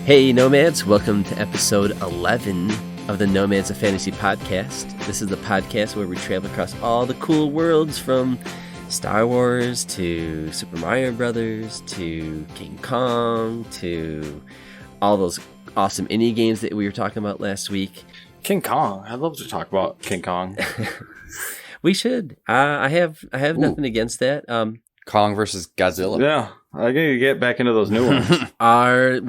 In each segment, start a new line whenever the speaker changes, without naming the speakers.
Hey Nomads, welcome to episode 11 of the Nomads of Fantasy podcast. This is the podcast where we travel across all the cool worlds from Star Wars to Super Mario Brothers to King Kong to all those awesome indie games that we were talking about last week.
King Kong. I'd love to talk about King Kong.
We should. I have nothing against that.
Kong versus Godzilla.
Yeah, I gotta get back into those new ones.
The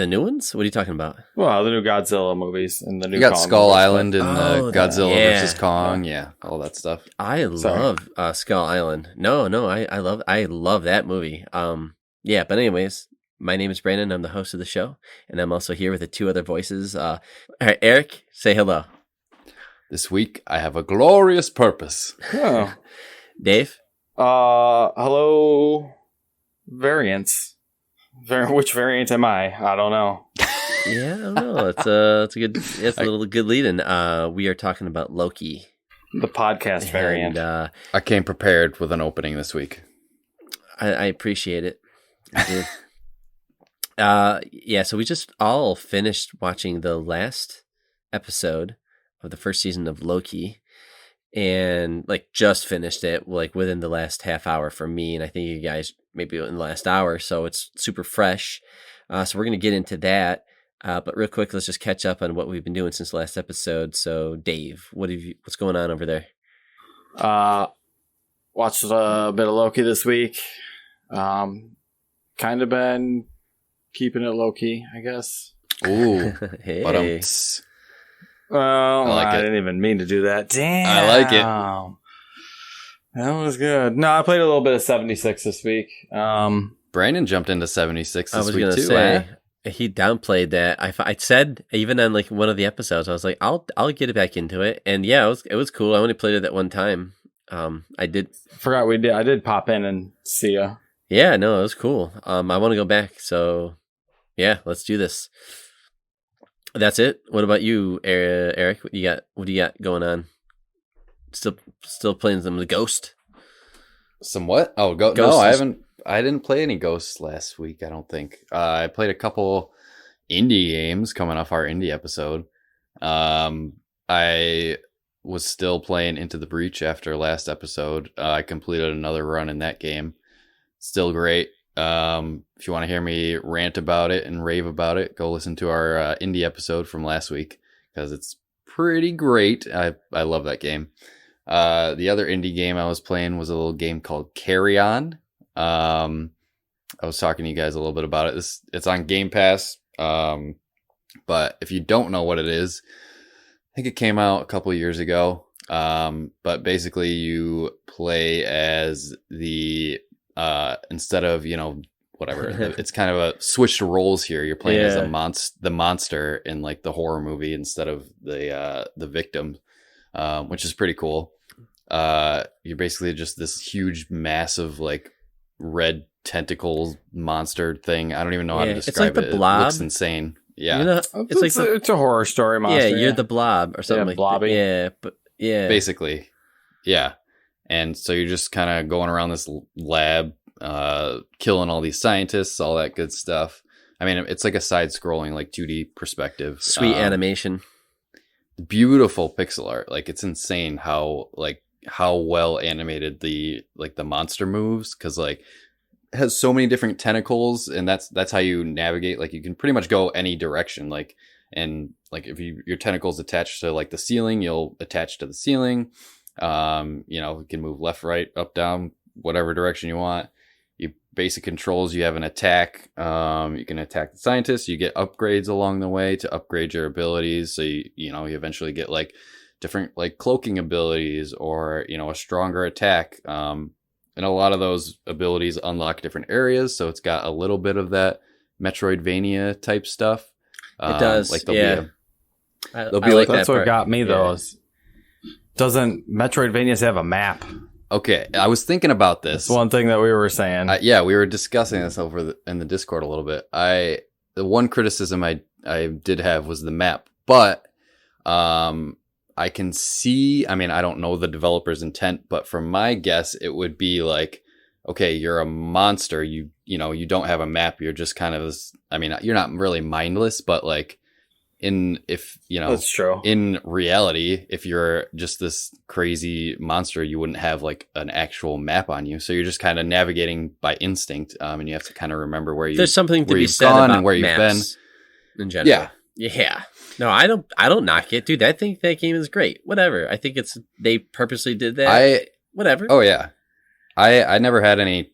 new ones? What are you talking about?
Well, the new Godzilla movies and the new
You got
Kong
Skull
movies,
Island and Godzilla
yeah.
versus Kong. Yeah, all that stuff.
I love Skull Island. I love that movie. But anyways, my name is Brandon. I'm the host of the show, and I'm also here with the two other voices. All right, Eric, say hello.
This week, I have a glorious purpose.
Oh.
Dave?
Hello, variants. Which variant am I? I don't know.
Yeah, I don't know. It's a little good lead-in. We are talking about Loki.
The podcast variant.
And,
I came prepared with an opening this week.
I appreciate it. I do. So we just all finished watching the last episode of the first season of Loki. And just finished it within the last half hour for me, and I think you guys maybe in the last hour, so it's super fresh. So we're gonna get into that, but real quick, let's just catch up on what we've been doing since the last episode. So Dave, what's going on over there?
Watched a bit of Loki this week. Kind of been keeping it low key, I guess.
Ooh,
Hey.
but
Well,
I like it.
didn't even mean to do that. Damn.
I like it.
That was good. No, I played a little bit of 76 this week.
Brandon jumped into 76
I
this
was
week
gonna
too.
say he downplayed that. I said even on one of the episodes, I was like, I'll get it back into it, and yeah, it was cool. I only played it that one time. I did.
Forgot we did. I did pop in and see ya.
Yeah, no, it was cool. I want to go back, so yeah, let's do this. That's it. What about you, Eric? What do you got going on? Still playing some of the Ghost?
Some what? Oh,
Ghosts.
No, I haven't. I didn't play any Ghosts last week. I don't think. I played a couple indie games coming off our indie episode. I was still playing Into the Breach after last episode. I completed another run in that game. Still great. If you want to hear me rant about it and rave about it, go listen to our indie episode from last week because it's pretty great. I love that game. The other indie game I was playing was a little game called Carry On. I was talking to you guys a little bit about it. It's on Game Pass. But if you don't know what it is, I think it came out a couple of years ago. But basically you play as the instead of, whatever, it's kind of a switched roles here. You're playing as the monster in the horror movie instead of the victim, which is pretty cool. You're basically just this huge, massive, red tentacle monster thing. I don't even know how to describe
it. It's like the Blob.
It looks insane. Yeah.
It's a horror story monster.
Yeah, you're the Blob or something
Blobby.
Yeah, but yeah.
Basically. Yeah. And so you're just kind of going around this lab, killing all these scientists, all that good stuff. I mean, it's like a side-scrolling, 2D perspective.
Sweet animation.
Beautiful pixel art. It's insane how well animated the monster moves, because it has so many different tentacles, and that's how you navigate. You can pretty much go any direction. If your tentacles attached to the ceiling, you'll attach to the ceiling. You can move left, right, up, down, whatever direction you want. You basic controls, you have an attack. You can attack the scientists. You get upgrades along the way to upgrade your abilities. So you eventually get different cloaking abilities or a stronger attack. And a lot of those abilities unlock different areas. So it's got a little bit of that Metroidvania type stuff.
It does.
That's what got me though. Doesn't Metroidvanias have a map?
Okay, I was thinking about this.
That's one thing that we were saying.
We were discussing this in the Discord a little bit. The one criticism I did have was the map, but I can see. I mean, I don't know the developer's intent, but from my guess, it would be okay, you're a monster. You don't have a map. You're just kind of this, I mean, you're not really mindless, but like
that's true.
In reality, if you're just this crazy monster, you wouldn't have like an actual map on you. So you're just kind of navigating by instinct. And you have to kind of remember
there's something to be said about
and where you've been
in general. Yeah. No, I don't knock it, dude. I think that game is great. Whatever. I think they purposely did that. Whatever.
Oh yeah. I never had any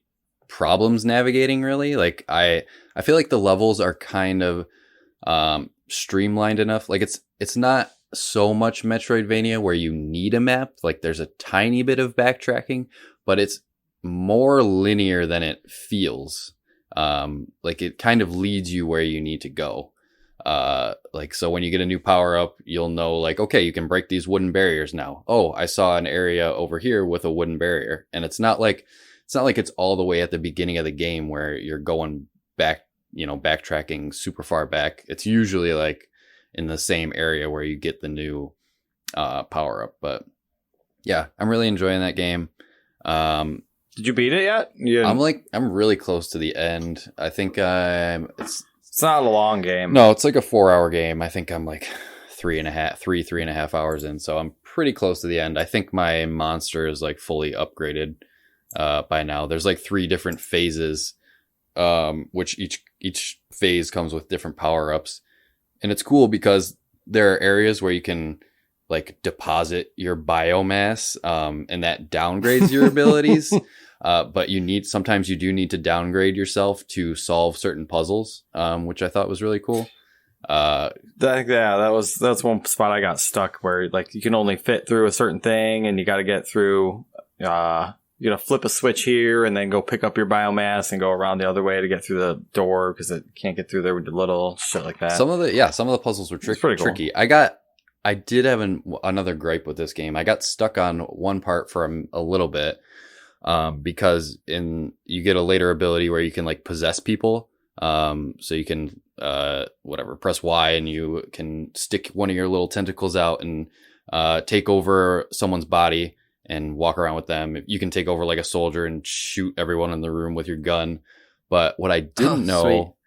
problems navigating really. Like I feel like the levels are kind of streamlined enough. Like it's not so much Metroidvania where you need a map. Like there's a tiny bit of backtracking, but it's more linear than it feels. Like it kind of leads you where you need to go. Like, so when you get a new power up, you'll know like, okay, you can break these wooden barriers now. Oh, I saw an area over here with a wooden barrier. And it's not like it's all the way at the beginning of the game where you're going back, backtracking super far back. It's usually like in the same area where you get the new, power up. But yeah, I'm really enjoying that game.
Did you beat it yet?
I'm really close to the end. I think
it's not a long game.
No, it's like a 4-hour game. I think I'm like 3.5 hours in. So I'm pretty close to the end. I think my monster is like fully upgraded by now. There's like 3 different phases, which each phase comes with different power-ups. And it's cool because there are areas where you can like deposit your biomass, and that downgrades your abilities. But sometimes you do need to downgrade yourself to solve certain puzzles, which I thought was really cool.
That's one spot I got stuck where like you can only fit through a certain thing, and you got to get through. You gotta flip a switch here, and then go pick up your biomass and go around the other way to get through the door because it can't get through there with the little shit like that.
Some of the puzzles were tricky. Cool. I did have another gripe with this game. I got stuck on one part for a little bit. Because you get a later ability where you can like possess people. So you can, press Y and you can stick one of your little tentacles out and, take over someone's body and walk around with them. You can take over like a soldier and shoot everyone in the room with your gun. But what I didn't know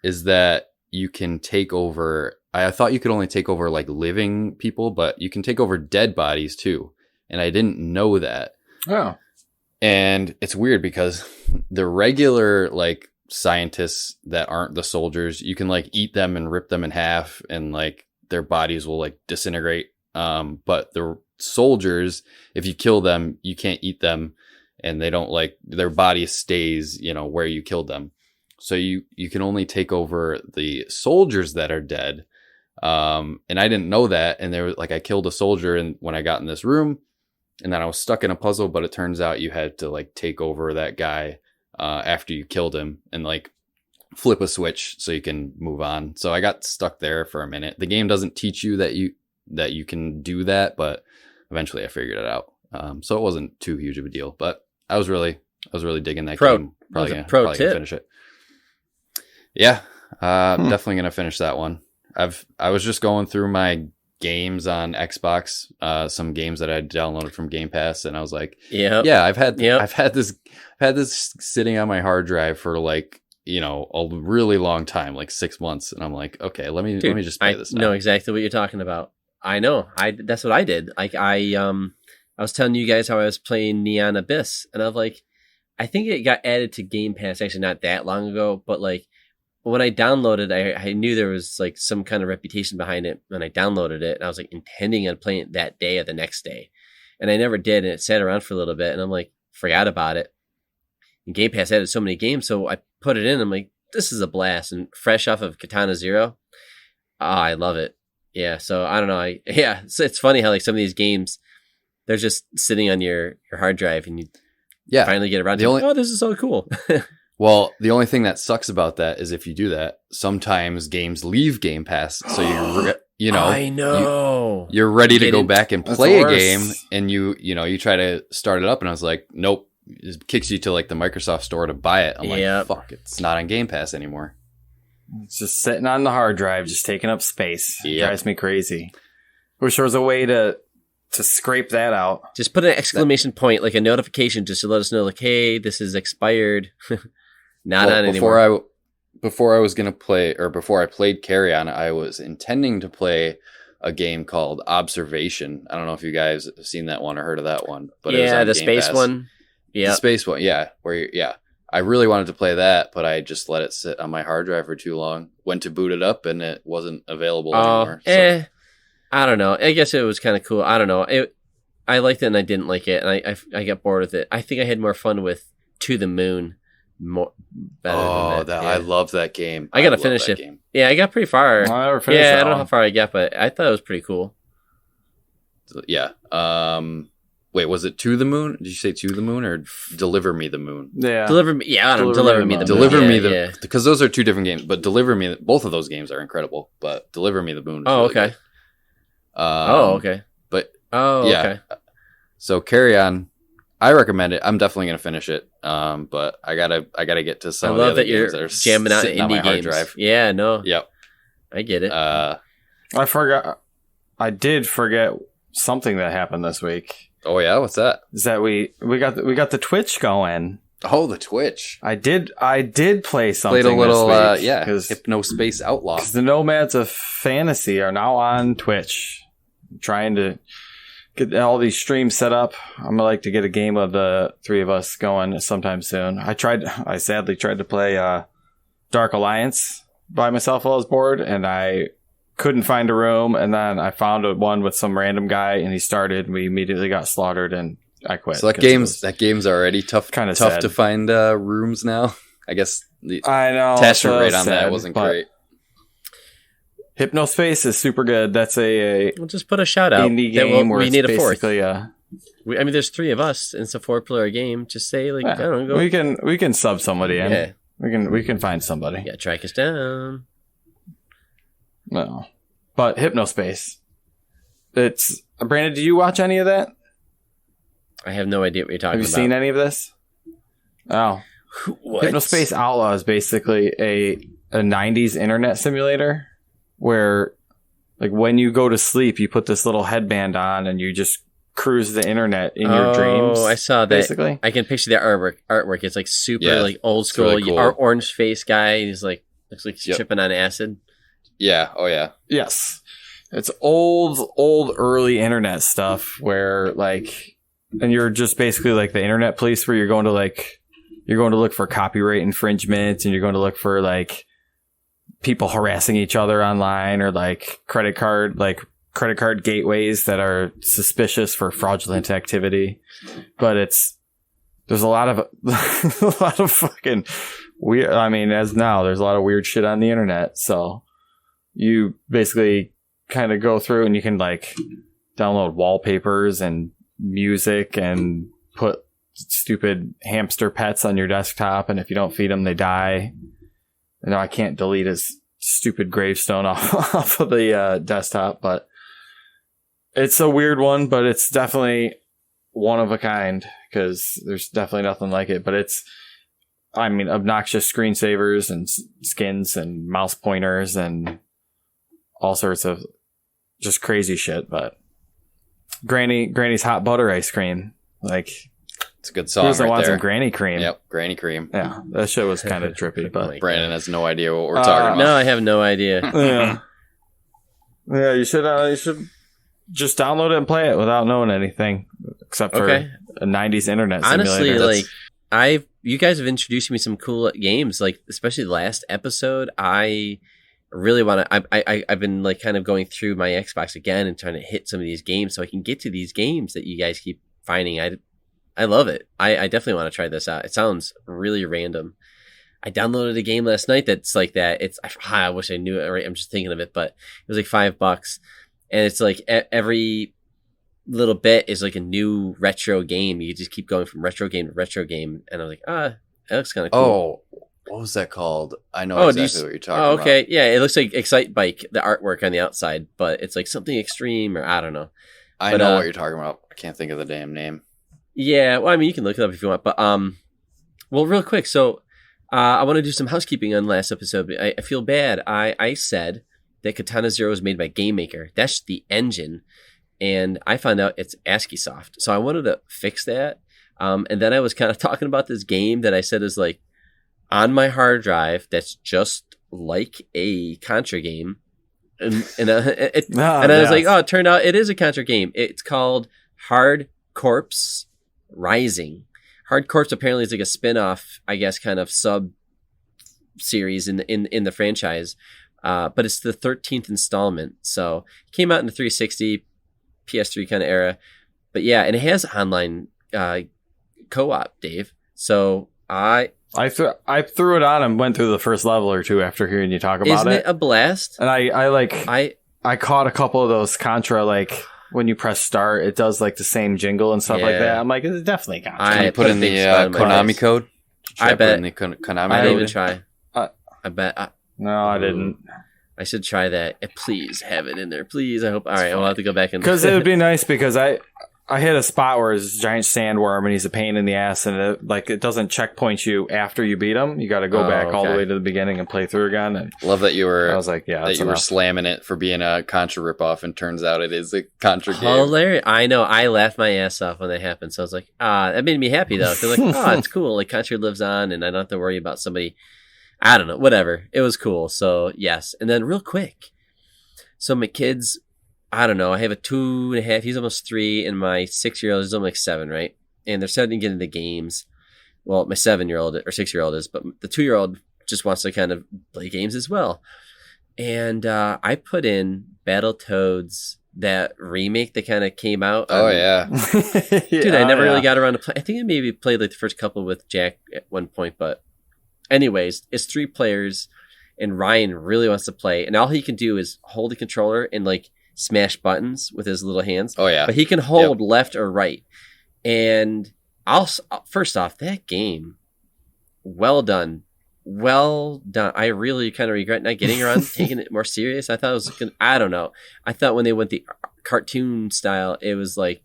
is that you can take over, I thought you could only take over like living people, but you can take over dead bodies too. And I didn't know that.
Oh.
And it's weird because the regular like scientists that aren't the soldiers, you can like eat them and rip them in half and like their bodies will like disintegrate. But the soldiers, if you kill them, you can't eat them and they don't like their body stays, where you killed them. So you can only take over the soldiers that are dead. And I didn't know that. And there was like, I killed a soldier and when I got in this room, and then I was stuck in a puzzle, but it turns out you had to like take over that guy after you killed him and like flip a switch so you can move on. So I got stuck there for a minute. The game doesn't teach you that you can do that, but eventually I figured it out. So it wasn't too huge of a deal, but I was really digging that game. Probably gonna finish it. Yeah, definitely gonna finish that one. I was just going through my games on Xbox, some games that I downloaded from Game Pass, and I was like, I've had this sitting on my hard drive for like, a really long time, like 6 months, and I'm like, okay, let me just play this now.
I know exactly what you're talking about. I know. That's what I did. Like I was telling you guys how I was playing Neon Abyss, and I was like, I think it got added to Game Pass actually not that long ago, but like when I downloaded, I knew there was like some kind of reputation behind it when I downloaded it, and I was like intending on playing it that day or the next day, and I never did, and it sat around for a little bit, and I'm like, forgot about it. And Game Pass added so many games, so I put it in. I'm like, this is a blast, and fresh off of Katana Zero, I love it. Yeah, so I don't know. It's funny how like some of these games, they're just sitting on your hard drive, and you finally get around to this is so cool.
Well, the only thing that sucks about that is if you do that, sometimes games leave Game Pass, so
I know
you're ready to go back and play a game, and you try to start it up, and I was like, nope, it kicks you to like the Microsoft Store to buy it. I'm like, fuck, it's not on Game Pass anymore.
It's just sitting on the hard drive, just taking up space. It drives me crazy. Wish there was a way to to scrape that out.
Just put an exclamation point, like a notification, just to let us know, like, hey, this is expired. Not on anymore.
Before I was gonna play, or before I played Carry On, I was intending to play a game called Observation. I don't know if you guys have seen that one or heard of that one, but it was on
the
Game
space
Pass.
one. Yeah,
the space one. Yeah, I really wanted to play that, but I just let it sit on my hard drive for too long. Went to boot it up, and it wasn't available anymore. So.
I don't know. I guess it was kind of cool. I don't know. I liked it and I didn't like it, and I got bored with it. I think I had more fun with To the Moon. Better than that.
I love that game.
I gotta finish it. Game. Yeah, I got pretty far.
I never finished that
I don't know
one.
how far I got, but I thought it was pretty cool.
Yeah. Wait, was it To the Moon? Did you say To the Moon or Deliver Me the Moon?
Yeah.
Deliver Me. Yeah, I don't know. Deliver Me the Moon.
Deliver Me the
yeah.
Because those are two different games. But Deliver Me, both of those games are incredible. But Deliver Me the Moon. Is really
okay.
Good.
Okay.
But
yeah.
Okay. So Carry On. I recommend it. I'm definitely gonna finish it. But I gotta get to some.
I
of the
love
other
that you're
games that are
jamming out
sitting on my
indie
hard
games.
drive.
Yeah, no.
Yep.
I get it.
I forgot. I did forget something that happened this week.
Oh yeah, what's that?
Is that we got the Twitch going?
Oh, the Twitch.
I did play something.
Played a little.
this week,
Hypnospace Outlaw.
Because the Nomads of Fantasy are now on Twitch. I'm trying to get all these streams set up. I'm gonna like to get a game of the three of us going sometime soon. I sadly tried to play Dark Alliance by myself while I was bored, and I couldn't find a room. And then I found one with some random guy, and he started. And we immediately got slaughtered, and I quit.
So that game's already tough
sad.
to find rooms now. I guess the
I know
attachment rate on
sad,
that wasn't great.
Hypnospace is super good. That's a
we'll just put a shout out.
indie game where
we
it's
need a fourth.
basically
there's three of us, and it's a 4-player game. Just say I don't know.
We can sub somebody in.
Yeah.
We can find somebody.
Yeah, track us down.
No, but Hypnospace. It's Brandon. Did you watch any of that?
I have no idea what you're talking about.
Have you seen any of this? Oh,
what?
Hypnospace Outlaw is basically a 90s internet simulator where, like, when you go to sleep, you put this little headband on and you just cruise the internet in your dreams.
Oh, I saw that.
Basically,
I can picture the artwork. It's like super like old school.
Really cool.
Orange face guy. He's like looks like he's tripping on acid.
Yeah. Oh yeah.
yes, it's old early internet stuff where like, and you're just basically like the internet police, where you're going to look for copyright infringement, and you're going to look for like people harassing each other online, or like credit card gateways that are suspicious for fraudulent activity. But there's a lot of fucking weird. I mean, there's a lot of weird shit on the internet. So you basically kind of go through and you can like download wallpapers and music and put stupid hamster pets on your desktop. And if you don't feed them, they die. No, I can't delete his stupid gravestone off of the desktop, but it's a weird one, but it's definitely one of a kind, because there's definitely nothing like it. But obnoxious screensavers and skins and mouse pointers and all sorts of just crazy shit. But Granny's hot butter ice cream, like,
it's a good song.
Who doesn't want
there.
some Granny cream?
Yep, Granny Cream.
Yeah, that shit was kind of trippy, but
Brandon has no idea what we're talking about.
No, I have no idea.
Yeah, you should just download it and play it without knowing anything, except for a 90s internet simulator.
Honestly, you guys have introduced me to some cool games, like especially the last episode. I really want to. I've been like kind of going through my Xbox again and trying to hit some of these games so I can get to these games that you guys keep finding. I love it. I definitely want to try this out. It sounds really random. I downloaded a game last night that's like that. I wish I knew it. Right? I'm just thinking of it, but it was like $5, and it's like every little bit is like a new retro game. You just keep going from retro game to retro game, and I'm like, that looks kind of cool.
Oh, what was that called? I know exactly what you're talking about.
Oh, okay. Yeah, it looks like Excite Bike, the artwork on the outside, but it's like something extreme, or I don't know.
I know what you're talking about. I can't think of the damn name. Yeah,
well, I mean, you can look it up if you want, but well, real quick. So, I want to do some housekeeping on last episode. I feel bad. I said that Katana Zero is made by Game Maker. That's the engine, and I found out it's ASCII soft. So I wanted to fix that. And then I was kind of talking about this game that I said is like on my hard drive that's just like a Contra game. And I was like, oh, it turned out it is a Contra game. It's called Hard Corpse Rising. Hard Corpse apparently is like a spin-off, I guess, kind of sub-series in the franchise. But it's the 13th installment. So it came out in the 360, PS3 kind of era. But yeah, and it has online co-op, Dave. So I threw it on and went through the first level or two after hearing you talk about
it.
Isn't it a blast?
And I caught a couple of those Contra, like when you press start, it does like the same jingle and stuff like that. I'm like, it's definitely Contra.
Can you put in the Konami code?
I bet.
In the Konami
I didn't
code?
even try. I bet.
No, I didn't.
I should try that. Please have it in there. Please. I hope. All right, I'll have to go back and.
Because it would be nice because I hit a spot where it's a giant sandworm and he's a pain in the ass and it doesn't checkpoint you after you beat him. You got to go back all the way to the beginning and play through again. And
love that you were.
I was like, yeah,
that you were slamming it for being a Contra ripoff, and turns out it is a Contra game.
Hilarious! I know. I laughed my ass off when that happened. So I was like, that made me happy though. Because like, it's cool. Like Contra lives on, and I don't have to worry about somebody. I don't know. Whatever. It was cool. So yes. And then real quick. So my kids. I don't know. I have a 2.5. He's almost 3, and my 6-year-old is only like 7, right? And they're starting to get into games. Well, my 7-year-old or 6-year-old is, but the 2-year-old just wants to kind of play games as well. And I put in Battletoads, that remake that kind of came out.
Yeah.
Dude, I never really got around to play. I think I maybe played like the first couple with Jack at one point, but anyways, it's 3 players, and Ryan really wants to play, and all he can do is hold the controller and like smash buttons with his little hands.
Oh yeah,
but he can hold left or right. And first off, that game, well done. I really kind of regret not getting around taking it more serious. I thought it was I don't know. I thought when they went the cartoon style, it was like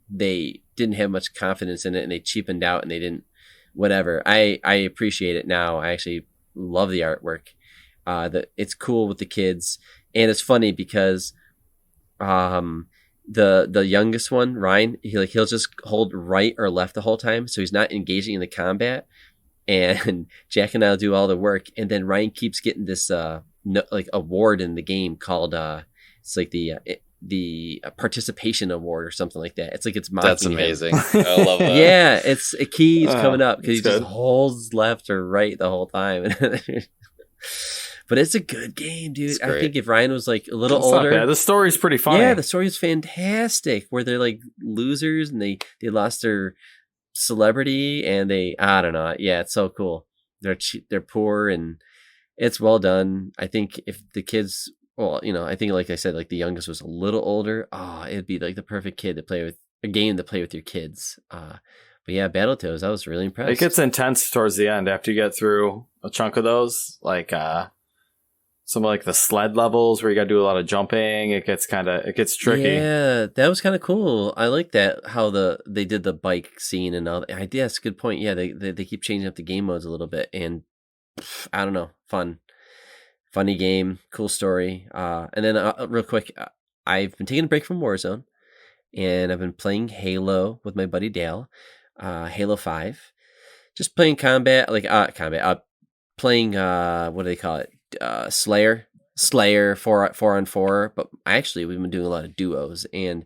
they didn't have much confidence in it and they cheapened out and they didn't whatever. I appreciate it now. I actually love the artwork. That it's cool with the kids, and it's funny because the youngest one, Ryan, he'll just hold right or left the whole time, so he's not engaging in the combat, and Jack and I'll do all the work, and then Ryan keeps getting this like award in the game called it's like the participation award or something like that. It's like it's mocking
That's amazing. I love that.
Yeah, it's a keys coming up because he just holds left or right the whole time. But it's a good game, dude. I think if Ryan was like a little older,
the story's pretty funny.
Yeah, the story is fantastic. Where they're like losers and they lost their celebrity and I don't know. Yeah, it's so cool. They're poor and it's well done. I think if the kids, well, I think like I said, like the youngest was a little older. It'd be like the perfect kid to play with, a game to play with your kids. But yeah, Battletoads, I was really impressed.
It gets intense towards the end after you get through a chunk of those, like some of like the sled levels where you got to do a lot of jumping. It gets tricky.
Yeah, that was kind of cool. I like that how they did the bike scene and all that. I guess good point. Yeah, they keep changing up the game modes a little bit, and I don't know, funny game, cool story. And then real quick, I've been taking a break from Warzone, and I've been playing Halo with my buddy Dale. Halo 5, just playing combat, playing what do they call it? Slayer 4-on-4, but we've been doing a lot of duos, and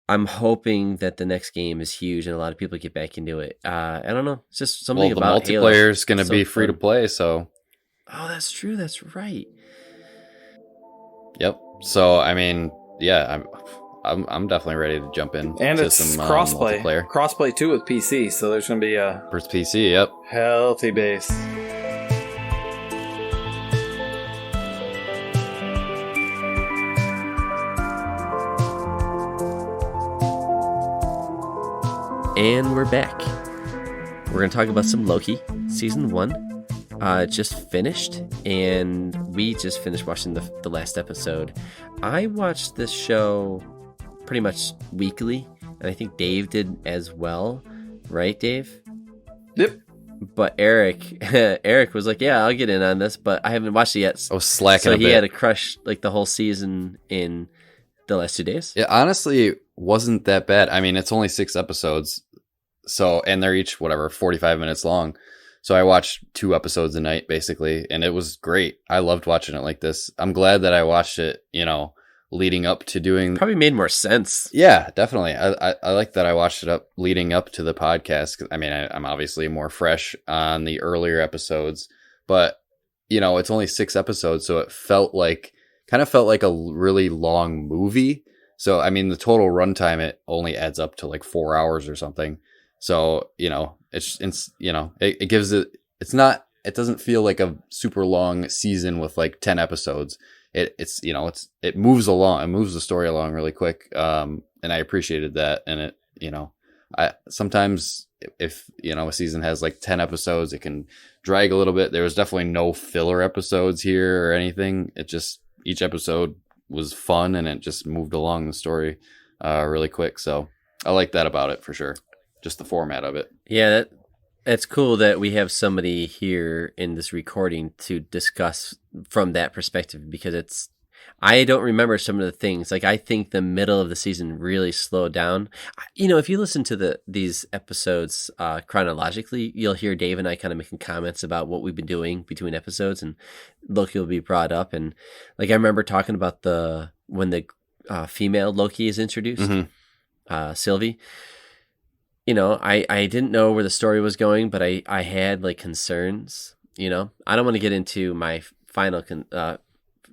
I'm hoping that the next game is huge and a lot of people get back into it. I don't know, it's just something about
the multiplayer is going to be free to play, so
that's true, that's right.
Yep. So I mean, yeah, I'm definitely ready to jump in.
And
to
it's
some
crossplay. Crossplay too with PC, so there's going to be a
first PC. Yep.
Healthy base.
And we're back. We're going to talk about some Loki. Season 1 just finished, and we just finished watching the last episode. I watched this show pretty much weekly, and I think Dave did as well. Right, Dave?
Yep.
But Eric was like, yeah, I'll get in on this, but I haven't watched it yet.
I was slacking
so
a bit.
He had to crush like the whole season in the last 2 days?
It honestly wasn't that bad. I mean, it's only 6 episodes. So, and they're each, 45 minutes long. So I watched 2 episodes a night, basically, and it was great. I loved watching it like this. I'm glad that I watched it, leading up to doing...
Probably made more sense.
Yeah, definitely. I like that I watched it leading up to the podcast. I mean, I'm obviously more fresh on the earlier episodes, but, it's only 6 episodes, so it kind of felt like a really long movie. So, I mean, the total runtime, it only adds up to like 4 hours or something. So, it gives it, it doesn't feel like a super long season with like 10 episodes. It moves along, it moves the story along really quick. And I appreciated that. And I sometimes if, a season has like 10 episodes, it can drag a little bit. There was definitely no filler episodes here or anything. Each episode was fun and it just moved along the story, really quick. So I like that about it for sure. Just the format of it.
Yeah, that's cool that we have somebody here in this recording to discuss from that perspective, because I don't remember some of the things. Like, I think the middle of the season really slowed down. If you listen to these episodes chronologically, you'll hear Dave and I kind of making comments about what we've been doing between episodes, and Loki will be brought up. And like, I remember talking about when the female Loki is introduced, Sylvie. I didn't know where the story was going, but I had like concerns. I don't want to get into my final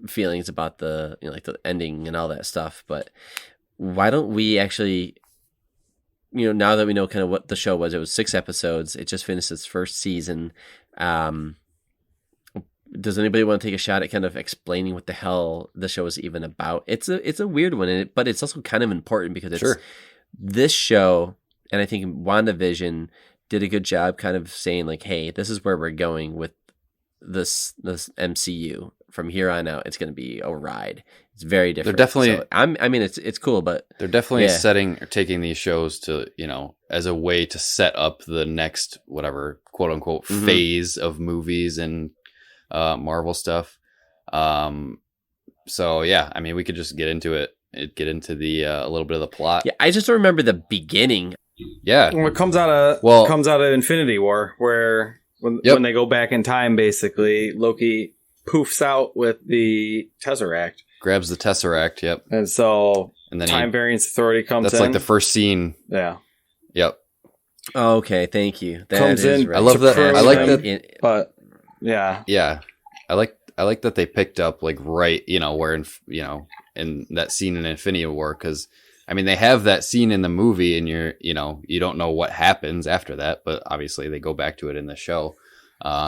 feelings about the like the ending and all that stuff, but why don't we actually, now that we know kind of what the show was, it was 6 episodes. It just finished its first season. Does anybody want to take a shot at kind of explaining what the hell the show is even about? It's a weird one, but it's also kind of important because it's this show. And I think WandaVision did a good job kind of saying like, hey, this is where we're going with this MCU. From here on out, it's going to be a ride. It's very different.
They're definitely,
it's cool, but
they're definitely taking these shows to, as a way to set up the next, whatever, quote unquote, phase of movies and Marvel stuff. So yeah, I mean, we could just get into it. Get into the a little bit of the plot.
Yeah, I just remember the beginning.
Yeah,
well, it comes out of Infinity War, where when they go back in time, basically Loki poofs out with the Tesseract,
grabs the Tesseract. Yep,
and so
and then
Time Variance Authority comes in.
That's like the first scene.
Yeah.
Yep.
Okay, thank you. That
comes in.
Right.
I love that. I like that.
But yeah,
I like that they picked up like where in that scene in Infinity War, because I mean they have that scene in the movie and you don't know what happens after that, but obviously they go back to it in the show,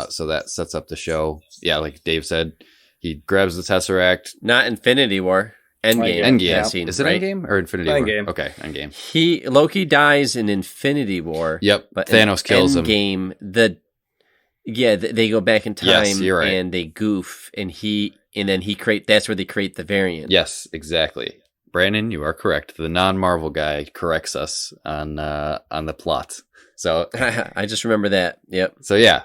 so that sets up the show. Yeah, like Dave said, he grabs the Tesseract.
Not Infinity War. Endgame.
Yeah.
Scene,
is it
right?
Endgame or Infinity
Endgame.
War? Okay, Endgame.
Loki dies in Infinity War.
Yep,
but
Thanos kills him.
Endgame, they go back in time,
yes, you're right.
And they goof, and then that's where they create the variant.
Yes, exactly. Brandon, you are correct. The non-Marvel guy corrects us on the plot. So
I just remember that. Yep.
So yeah,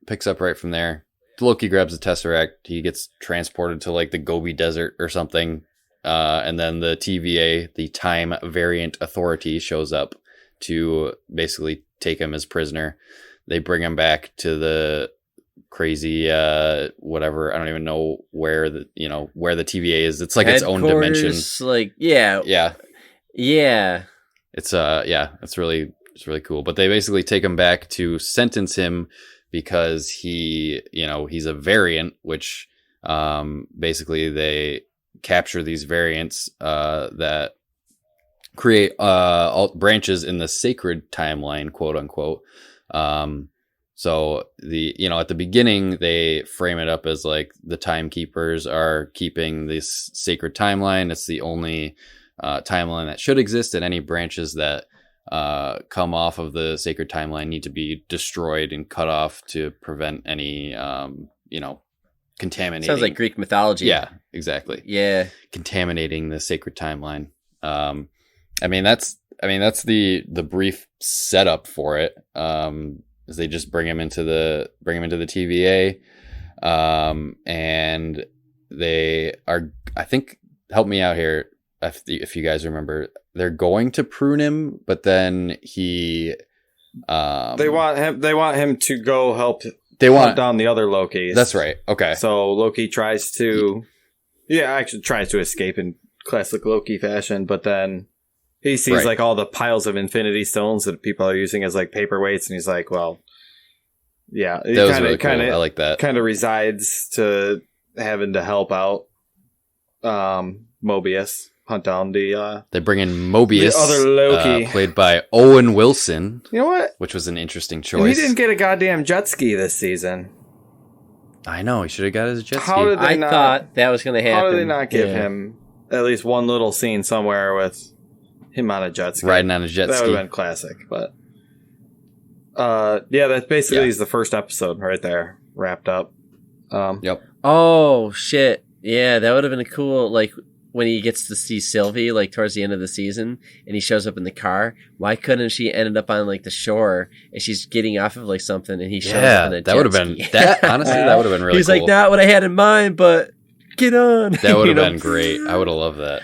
picks up right from there. Loki grabs the Tesseract. He gets transported to like the Gobi Desert or something, and then the TVA, the Time Variant Authority, shows up to basically take him as prisoner. They bring him back to the crazy whatever. I don't even know where the TVA is. It's like its own dimension.
Like yeah.
It's really cool. But they basically take him back to sentence him because he's a variant, which basically they capture these variants that create branches in the sacred timeline, quote unquote. So at the beginning they frame it up as like the timekeepers are keeping this sacred timeline. It's the only timeline that should exist, and any branches that come off of the sacred timeline need to be destroyed and cut off to prevent any contaminating.
Sounds like Greek mythology.
Yeah, exactly.
Yeah,
contaminating the sacred timeline. That's the brief setup for it. Is they just bring him into the TVA, and they are, I think, help me out here. if you guys remember, they're going to prune him, but then he
they want him to go help hunt down the other Lokis.
That's right. Okay.
So Loki tries to tries to escape in classic Loki fashion, but then he sees like all the piles of Infinity Stones that people are using as like paperweights, and he's like, well, yeah,
that was really cool. I like that.
Kind of resides to having to help out Mobius hunt down the
they bring in Mobius,
the other Loki,
played by Owen Wilson.
You know what?
Which was an interesting choice.
And he didn't get a goddamn jet ski this season.
I know, he should have got his jet ski.
I thought that was going to happen.
How did they not give him at least one little scene somewhere with him on a jet ski?
Riding on a jet ski.
That would have been classic, but that basically is the first episode right there, wrapped up.
Yep.
Oh, shit. Yeah, that would have been a cool, like, when he gets to see Sylvie, like, towards the end of the season, and he shows up in the car. Why couldn't she ended up on, like, the shore, and she's getting off of, like, something, and he shows up in a jet ski?
Honestly, that would have been really
He's
cool.
like, not what I had in mind, but get on.
That would have been great. I would have loved that.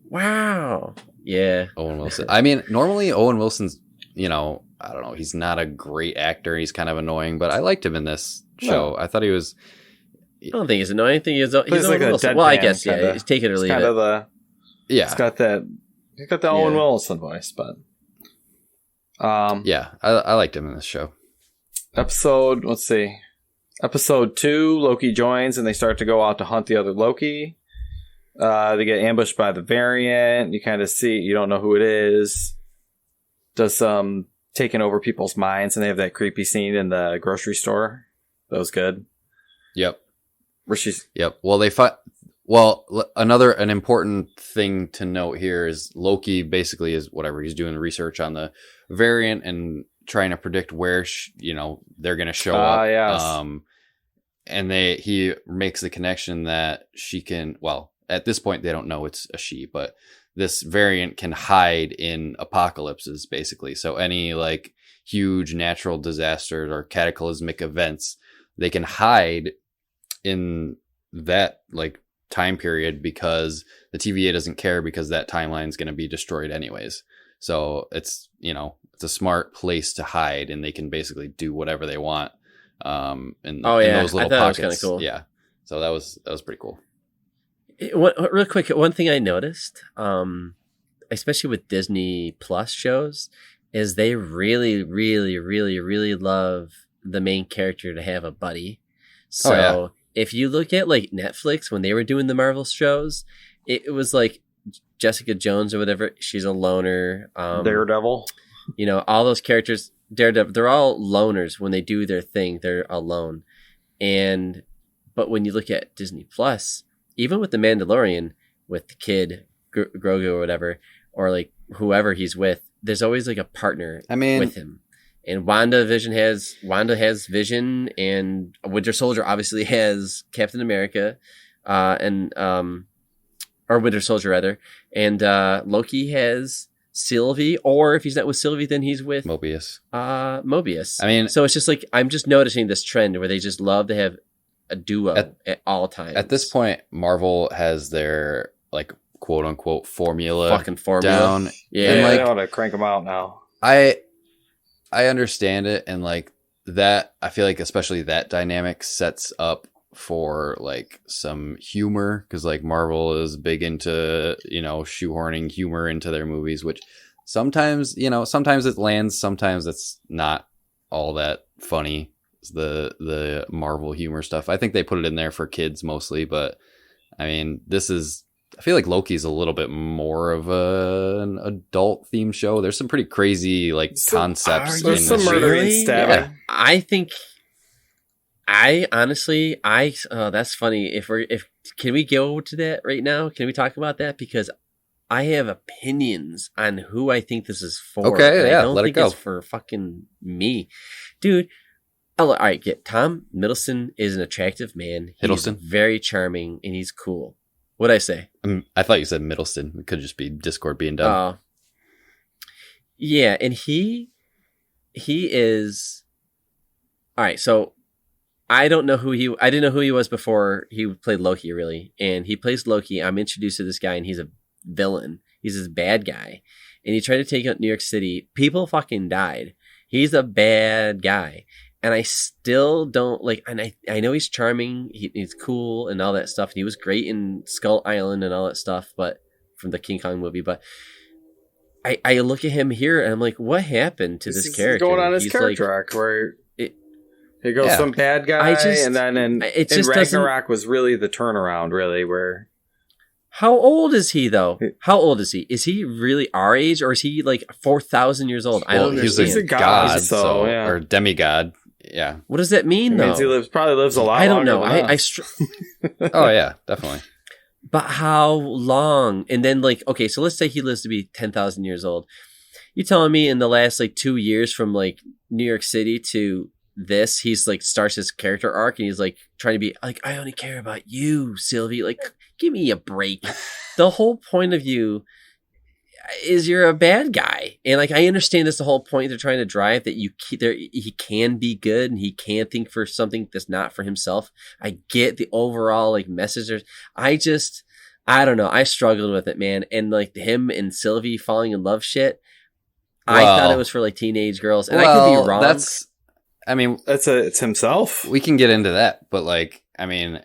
Wow. Yeah.
Owen Wilson. I mean, normally Owen Wilson's, I don't know, he's not a great actor. He's kind of annoying, but I liked him in this show. I thought he was...
I don't think he's annoying. I think he's like
Owen Wilson.
Well, I guess, he's take it or leave it.
He's got the Owen Wilson voice, but...
yeah, I liked him in this show.
Episode 2, Loki joins, and they start to go out to hunt the other Loki. They get ambushed by the variant. You kind of see, you don't know who it is. Does some taking over people's minds, and they have that creepy scene in the grocery store. That was good.
Yep.
Where she's...
Yep. Well, an important thing to note here is Loki basically is whatever he's doing research on the variant and trying to predict where they're going to show up.
Yes.
And he makes the connection that she can. Well, at this point they don't know it's a she, but this variant can hide in apocalypses, basically. So any like huge natural disasters or cataclysmic events, they can hide in that like time period because the TVA doesn't care because that timeline is going to be destroyed anyways. So it's it's a smart place to hide, and they can basically do whatever they want. In those little pockets. That was kind of cool. Yeah, so that was pretty cool.
Real quick, one thing I noticed, especially with Disney Plus shows, is they really, really, really, really love the main character to have a buddy. So if you look at like Netflix when they were doing the Marvel shows, it was like Jessica Jones or whatever. She's a loner.
Daredevil.
All those characters. Daredevil. They're all loners when they do their thing. They're alone. But when you look at Disney Plus, even with the Mandalorian, with the kid Grogu or whatever, or like whoever he's with, there's always like a partner with him. And Wanda has Vision, and Winter Soldier obviously has Captain America, or Winter Soldier rather, and Loki has Sylvie, or if he's not with Sylvie, then he's with
Mobius.
Mobius.
I mean,
so it's just like I'm just noticing this trend where they just love to have a duo at all times.
At this point, Marvel has their like quote unquote formula
down.
Yeah, and I want to crank them out now.
I understand it, and like that, I feel like especially that dynamic sets up for like some humor, because like Marvel is big into shoehorning humor into their movies, which sometimes it lands, sometimes it's not all that funny. The Marvel humor stuff, I think they put it in there for kids mostly, but I mean I feel like Loki's a little bit more of an adult themed show. There's some pretty crazy concepts.
There's some murder and stabbing.
Yeah. I think that's funny. Can we go to that right now? Can we talk about that? Because I have opinions on who I think this is for.
Okay, yeah,
I don't
let
think
it go.
It's for fucking me, dude. All right, Tom Middleton is an attractive man. He's very charming and he's cool. What'd I say?
I thought you said Middleston. It could just be Discord being done.
Yeah, and he is... All right, so I didn't know who he was before he played Loki, really. And he plays Loki. I'm introduced to this guy, and he's a villain. He's this bad guy. And he tried to take out New York City. People fucking died. He's a bad guy. And I still don't like, and I know he's charming. He's cool and all that stuff. And he was great in Skull Island and all that stuff, but from the King Kong movie. But I look at him here and I'm like, what happened to this character?
Going on his character arc where he goes some bad guy, and then in Ragnarok was really the turnaround, really, where...
How old is he, though? How old is he? Is he really our age, or is he like 4,000 years old? I don't understand.
He's a god,
or demigod. Yeah.
What does that mean, though?
It means he probably lives a lot
longer. I don't know.
Oh, yeah, definitely.
But how long? And then, like, okay, so let's say he lives to be 10,000 years old. You telling me in the last, like, 2 years from, like, New York City to this, he's, like, starts his character arc, and he's, like, trying to be, like, I only care about you, Sylvie. Like, give me a break. The whole point of you is you're a bad guy. And, like, I understand that's the whole point they're trying to drive, that he can be good and he can think for something that's not for himself. I get the overall, like, message. I don't know. I struggled with it, man. And, like, him and Sylvie falling in love shit, I thought it was for, like, teenage girls. And I could be wrong.
It's himself.
We can get into that, but, like, I mean...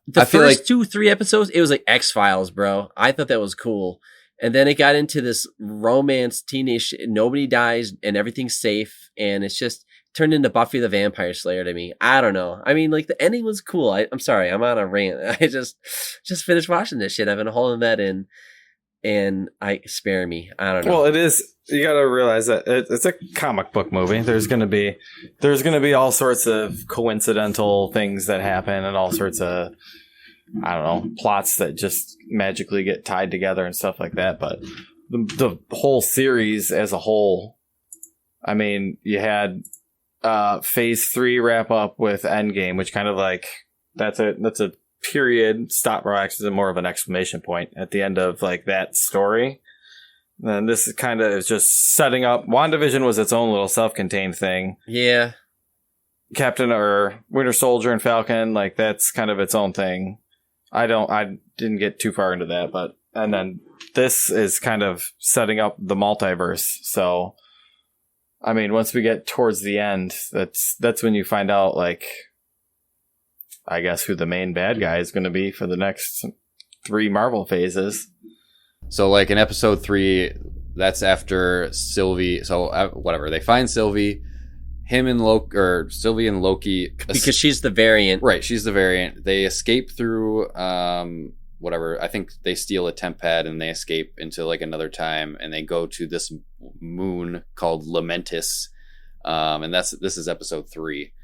The first 2-3 episodes, it was like X-Files, bro. I thought that was cool. And then it got into this romance, teenage shit. Nobody dies and everything's safe. And it's just turned into Buffy the Vampire Slayer to me. I don't know. I mean, like, the ending was cool. I'm sorry. I'm on a rant. I just finished watching this shit. I've been holding that in. And spare me. I don't know.
Well, it is. You got to realize that it's a comic book movie. There's going to be all sorts of coincidental things that happen, and all sorts of, I don't know, plots that just magically get tied together and stuff like that. But the whole series as a whole, I mean, you had Phase 3 wrap up with Endgame, which kind of like that's a period stop, or actually more of an exclamation point at the end of like that story. And this is kind of just setting up. WandaVision was its own little self-contained thing.
Yeah.
Captain or Winter Soldier and Falcon, like, that's kind of its own thing. I didn't get too far into that, and then this is kind of setting up the multiverse. So, I mean, once we get towards the end, that's when you find out, like, I guess who the main bad guy is going to be for the next 3 Marvel phases.
So, like, in episode 3, that's after Sylvie. So, whatever. They find Sylvie, Sylvie and Loki.
Because she's the variant.
Right, she's the variant. They escape through, whatever. I think they steal a temp pad and they escape into, like, another time. And they go to this moon called Lamentis. And this is episode 3.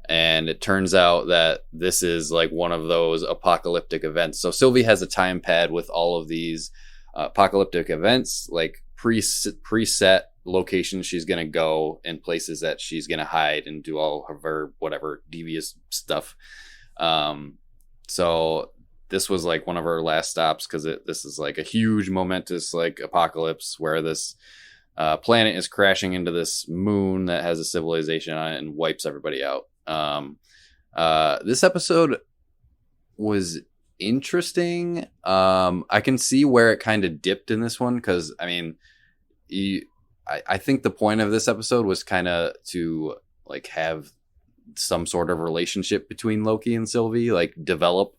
And it turns out that this is like one of those apocalyptic events. So Sylvie has a time pad with all of these apocalyptic events, like preset locations she's going to go and places that she's going to hide and do all of her whatever devious stuff. So this was like one of her last stops, because this is like a huge momentous like apocalypse where this planet is crashing into this moon that has a civilization on it and wipes everybody out. This episode was interesting. I can see where it kind of dipped in this one, because I mean, I think the point of this episode was kind of to like have some sort of relationship between Loki and Sylvie, like develop.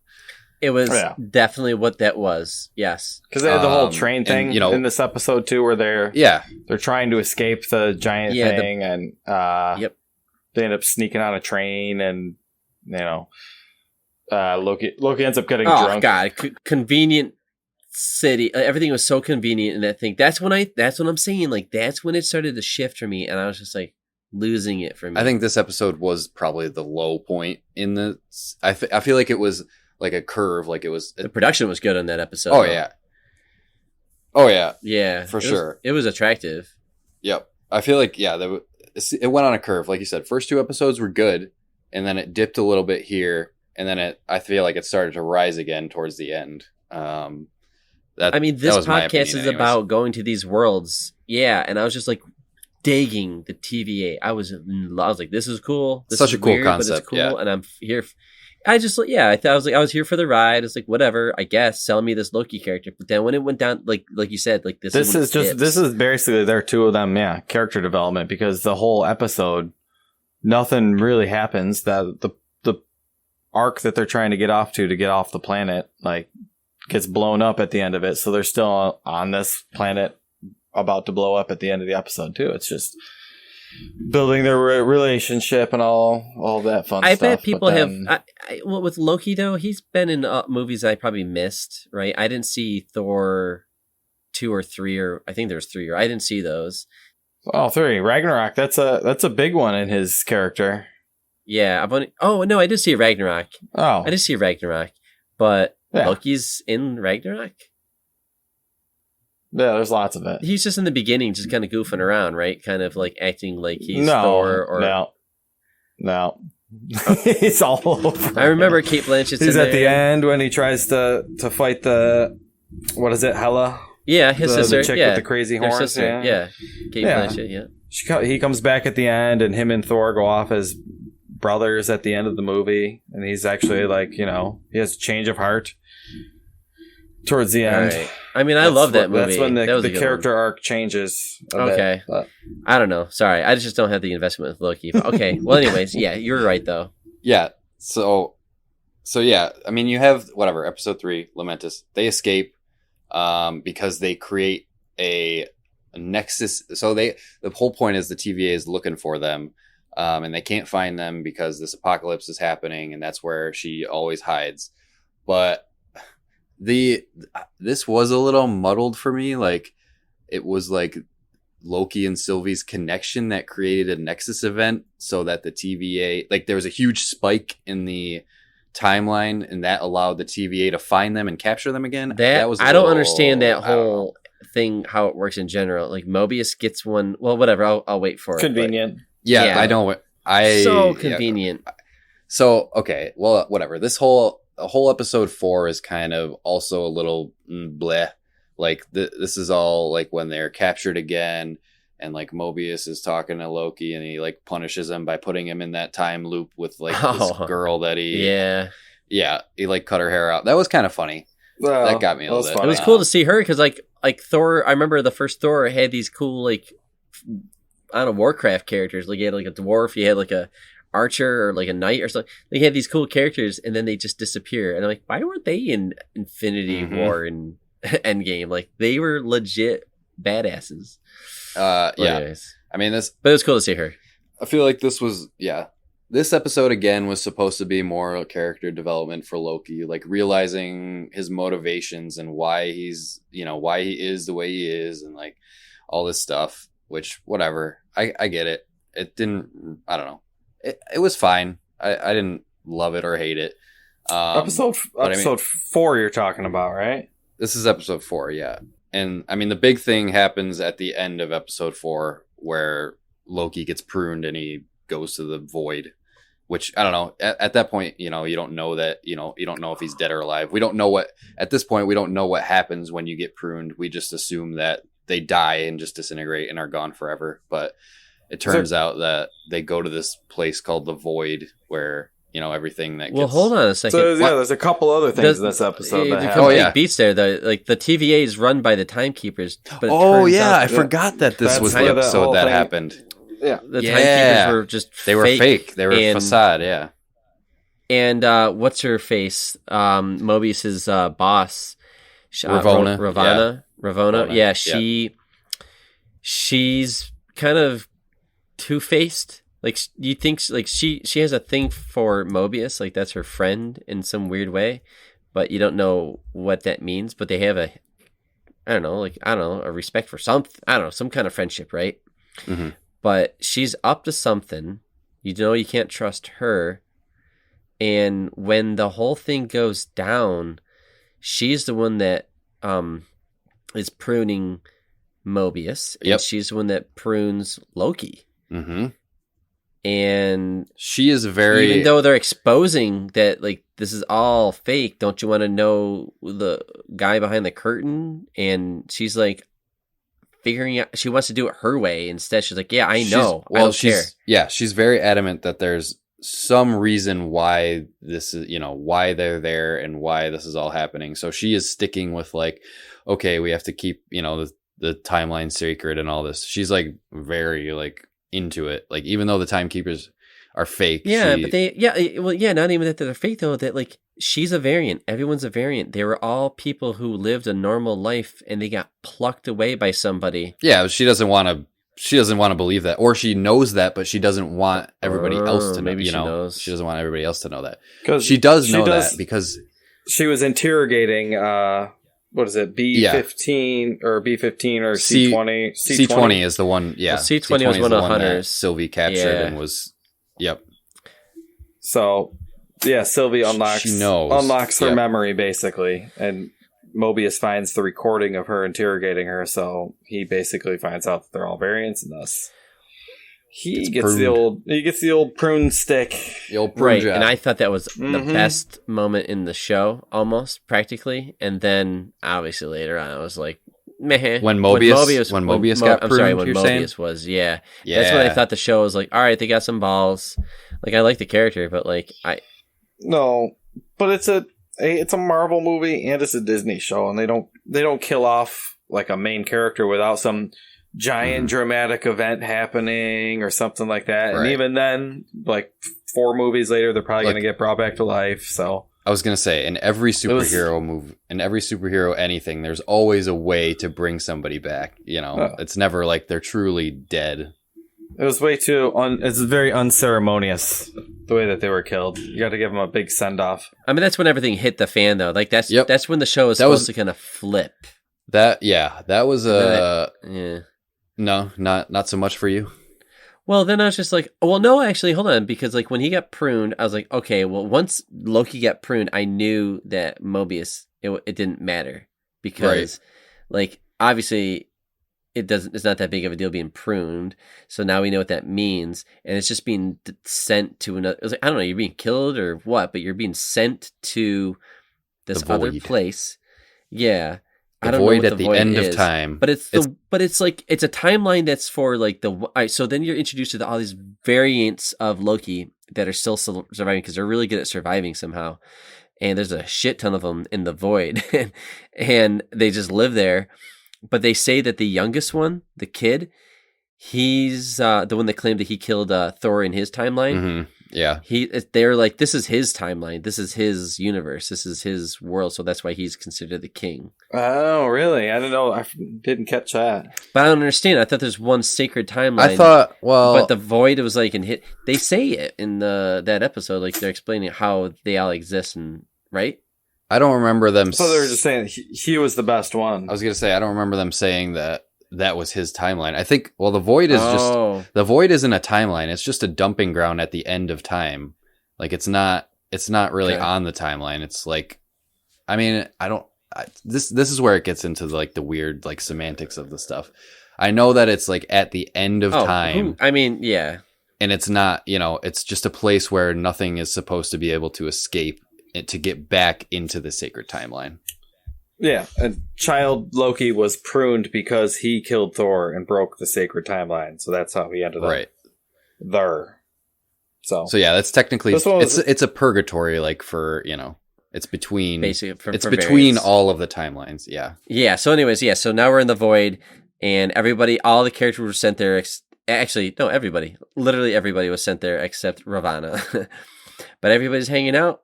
It was definitely what that was. Yes,
because they had the whole train thing, and, in this episode too, where they're trying to escape the giant thing, and they end up sneaking on a train, and Loki ends up getting drunk. Oh
god, convenient city. Everything was so convenient in that thing. That's what I'm saying. Like, that's when it started to shift for me, and I was just like losing it for me.
I think this episode was probably the low point in the. I feel like it was like a curve. Like it was.
The production was good on that episode.
Oh yeah. Oh yeah.
Yeah,
for sure.
It was attractive.
Yep. I feel like it went on a curve, like you said. First 2 episodes were good, and then it dipped a little bit here, and then I feel like it started to rise again towards the end. This
podcast is about going to these worlds, and I was just like digging the TVA. I was like, this is cool. This
Such
is
a cool
weird,
concept,
but it's cool, and I'm here. I just, yeah, I thought, I was like, I was here for the ride. It's like, whatever, I guess, sell me this Loki character. But then when it went down, like you said, like this
is basically their two of them, character development, because the whole episode, nothing really happens. That the arc that they're trying to get off the planet, like, gets blown up at the end of it. So they're still on this planet about to blow up at the end of the episode too. It's just building their relationship and all that fun stuff. I bet
people have. Well, with Loki though, he's been in movies I probably missed. Right, I didn't see Thor 2 or 3, or I think there's 3, or I didn't see those.
Oh, 3 Ragnarok. That's a big one in his character.
Yeah, oh no, I did see Ragnarok.
Oh,
I did see Ragnarok, but Loki's in Ragnarok.
Yeah, there's lots of it.
He's just in the beginning, just kind of goofing around, right? Kind of like acting like he's Thor. Or
no. He's all over.
I remember Kate Blanchett's
He's at the end when he tries to fight the, what is it, Hela?
Yeah, his sister.
The chick with the crazy horns.
Sister, yeah. Kate Blanchett, yeah.
He comes back at the end, and him and Thor go off as brothers at the end of the movie, and he's actually like, he has a change of heart towards the end.
Right. I mean, I love that movie.
That's when the character arc changes a bit, but.
I don't know. Sorry, I just don't have the investment with Loki. Okay. Well, anyways, yeah, you're right though.
Yeah. So yeah. I mean, you have episode 3, Lamentus. They escape because they create a nexus. So the whole point is the TVA is looking for them. And they can't find them because this apocalypse is happening, and that's where she always hides. But this was a little muddled for me. Like, it was like Loki and Sylvie's connection that created a Nexus event, so that the TVA, like, there was a huge spike in the timeline, and that allowed the TVA to find them and capture them again. That was I don't understand
that whole thing, how it works in general. Like, Mobius gets one. Well, whatever. I'll wait for
Convenient.
Yeah, I don't.
So convenient.
So okay, well, whatever. This whole episode 4 is kind of also a little bleh. Like this is all like when they're captured again, and like Mobius is talking to Loki, and he like punishes him by putting him in that time loop with like this girl that he like cut her hair out. That was kind of funny. Well, that got me a little bit.
It was cool to see her because like Thor. I remember the first Thor had these cool like, I don't know, Warcraft characters. Like, you had like a dwarf, you had like a archer, or like a knight or something. They had these cool characters, and then they just disappear. And I'm like, why weren't they in Infinity War and Endgame? Like, they were legit badasses.
Anyways. I mean,
but it was cool to see her.
I feel like this episode again was supposed to be more character development for Loki, like realizing his motivations and why he's, why he is the way he is, and like all this stuff. Which, whatever, I get it. It didn't, I don't know. It was fine. I didn't love it or hate it.
Episode 4 you're talking about, right?
This is episode 4, yeah. And, I mean, the big thing happens at the end of episode 4 where Loki gets pruned and he goes to the void. Which, I don't know, at that point, you don't know that, you don't know if he's dead or alive. We don't know at this point, we don't know what happens when you get pruned. We just assume that they die and just disintegrate and are gone forever. But it turns out that they go to this place called the Void, where everything that.
Well, hold on a second.
So there's a couple other things in this episode.
Beats there. The TVA is run by the Timekeepers. But
I forgot that this was the episode that happened.
Yeah,
the Timekeepers were just
they were fake. They were facade. Yeah.
And what's her face? Mobius's boss, Ravonna. Yeah, she's kind of two-faced. Like, you think like she has a thing for Mobius, like that's her friend in some weird way, but you don't know what that means. But they have a respect for some kind of friendship, right?
Mm-hmm.
But she's up to something. You can't trust her. And when the whole thing goes down, she's the one that is pruning Mobius. And she's the one that prunes Loki.
Mm-hmm.
And
she is even
though they're exposing that, like, this is all fake, don't you want to know the guy behind the curtain? And she's like figuring out, she wants to do it her way instead. She's like, yeah, I know. I don't care.
Yeah, she's very adamant that there's some reason why this is, why they're there and why this is all happening. So she is sticking with like, okay, we have to keep, the timeline sacred and all this. She's like very like into it. Like even though the timekeepers are fake.
Yeah, but not even that they're fake though. That like she's a variant. Everyone's a variant. They were all people who lived a normal life and they got plucked away by somebody.
Yeah, she doesn't want to believe that, or she knows that, but she doesn't want everybody else to know.
Maybe she knows.
She doesn't want everybody else to know that. She does know that because
she was interrogating. What is it? B-15 or B-15 or C-20?
C-20 is the one. Yeah,
well, C-20 was one of the hunters.
Sylvie captured and was. Yep.
So, yeah, Sylvie unlocks her memory basically, and Mobius finds the recording of her interrogating her. So he basically finds out that they're all variants, and thus he gets the old prune stick.
The old prune
right,
job.
and I thought that was the best moment in the show, almost practically. And then obviously later on, I was like, meh.
When Mobius got pruned,
when Mobius was, yeah. That's when I thought the show was like, all right, they got some balls. Like I like the character, but like
no, but it's a Marvel movie and it's a Disney show, and they don't kill off like a main character without some giant dramatic event happening or something like that. Right. And even then, like 4 movies later, they're probably going to get brought back to life. So
I was going to say, in every superhero movie, in every superhero anything, there's always a way to bring somebody back. It's never like they're truly dead.
It was way too. It's very unceremonious the way that they were killed. You got to give them a big send off.
I mean, that's when everything hit the fan, though. Like that's when the show is supposed to kind of flip.
That was no, not so much for you.
Well, then I was just like, well, no, actually, hold on, because like when he got pruned, I was like, okay, well, once Loki got pruned, I knew that Mobius it didn't matter because, like, obviously. It's not that big of a deal being pruned. So now we know what that means. And it's just being sent to another. It was like, I don't know, you're being killed or what, but you're being sent to this other place. Yeah.
I don't know what at the end of time.
But it's like, it's a timeline that's for like so then you're introduced to all these variants of Loki that are still surviving because they're really good at surviving somehow. And there's a shit ton of them in the void and they just live there. But they say that the youngest one, the kid, he's the one that claimed that he killed Thor in his timeline.
Mm-hmm. Yeah.
They're like, this is his timeline. This is his universe. This is his world. So that's why he's considered the king.
Oh, really? I didn't know. I didn't catch that.
But I don't understand. I thought there's one sacred timeline.
I thought,
but the void, it was like, they say it in that episode. Like they're explaining how they all exist and, right?
I don't remember them.
So they were just saying he was the best one.
I was going to say, I don't remember them saying that was his timeline. I think, the void is the void isn't a timeline. It's just a dumping ground at the end of time. Like it's not really on the timeline. It's like, I mean, this is where it gets into like the weird, like semantics of the stuff. I know that it's like at the end of time.
I mean, yeah.
And it's not, it's just a place where nothing is supposed to be able to escape to get back into the sacred timeline.
Yeah, and child Loki was pruned because he killed Thor and broke the sacred timeline. So that's how he ended up there. So
yeah, that's technically it's a purgatory, like for it's between between all of the timelines. Yeah.
Yeah. So anyways, so now we're in the void, and all the characters were sent there. Actually, no, everybody, literally everybody was sent there except Ravana, but everybody's hanging out.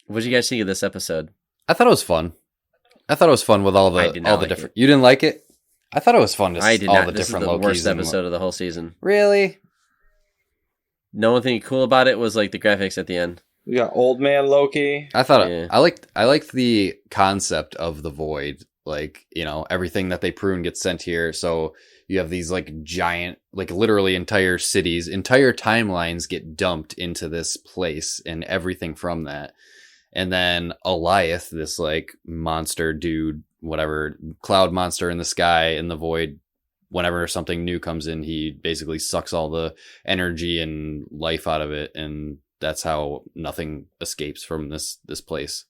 What did you guys think of this episode?
I thought it was fun. With all the different. You didn't like it? I thought it was fun to see all the different Lokis. This is the worst
episode of the whole season.
Really?
No one thing cool about it was like the graphics at the end.
You got old man Loki.
I thought I liked the concept of the void. Like, everything that they prune gets sent here. So you have these like giant, like literally entire cities, entire timelines get dumped into this place and everything from that. And then Alioth, this like monster dude, whatever, cloud monster in the sky in the void, whenever something new comes in, he basically sucks all the energy and life out of it. And that's how nothing escapes from this place.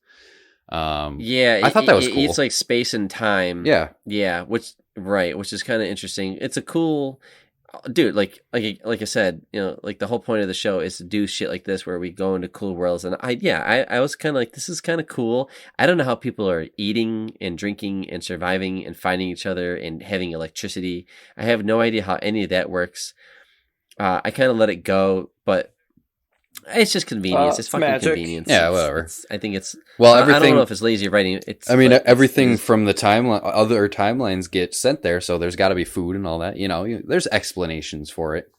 I thought that was cool.
It's like space and time.
Yeah.
Which is kind of interesting. It's a cool dude, like I said, like the whole point of the show is to do shit like this where we go into cool worlds, and I was kind of like, this is kind of cool. I don't know how people are eating and drinking and surviving and finding each other and having electricity. I have no idea how any of that works. I kind of let it go, but it's just convenience. It's fucking
magic.
convenience.
Yeah, whatever.
I think it's
everything.
I don't know if it's lazy writing.
Everything from the timeline, other timelines get sent there, so there's got to be food and all that. There's explanations for it.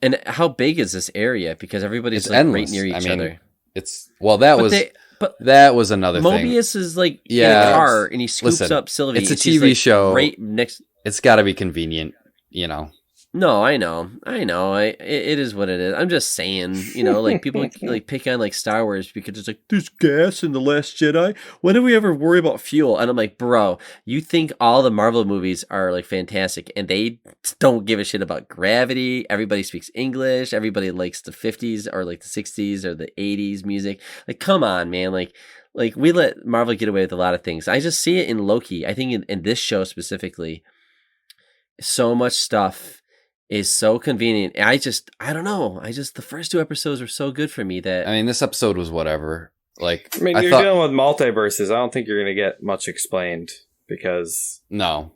And how big is this area? Because everybody's
It's
like
endless.
right near each other.
That was another thing.
Mobius is like in a car and he scoops up Sylvie.
It's a
and she's,
TV
like,
show.
Right next.
It's got to be convenient.
No, I know. It is what it is. I'm just saying, like people like pick on like Star Wars because it's like there's gas in The Last Jedi. When do we ever worry about fuel? And I'm like, bro, you think all the Marvel movies are like fantastic and they don't give a shit about gravity. Everybody speaks English. Everybody likes the 50s or like the 60s or the 80s music. Like, come on, man. Like we let Marvel get away with a lot of things. I just see it in Loki. I think in this show specifically, so much stuff is so convenient. I don't know. The first 2 episodes were so good for me that
this episode was whatever. Like,
you're dealing with multiverses. I don't think you're going to get much explained because
no,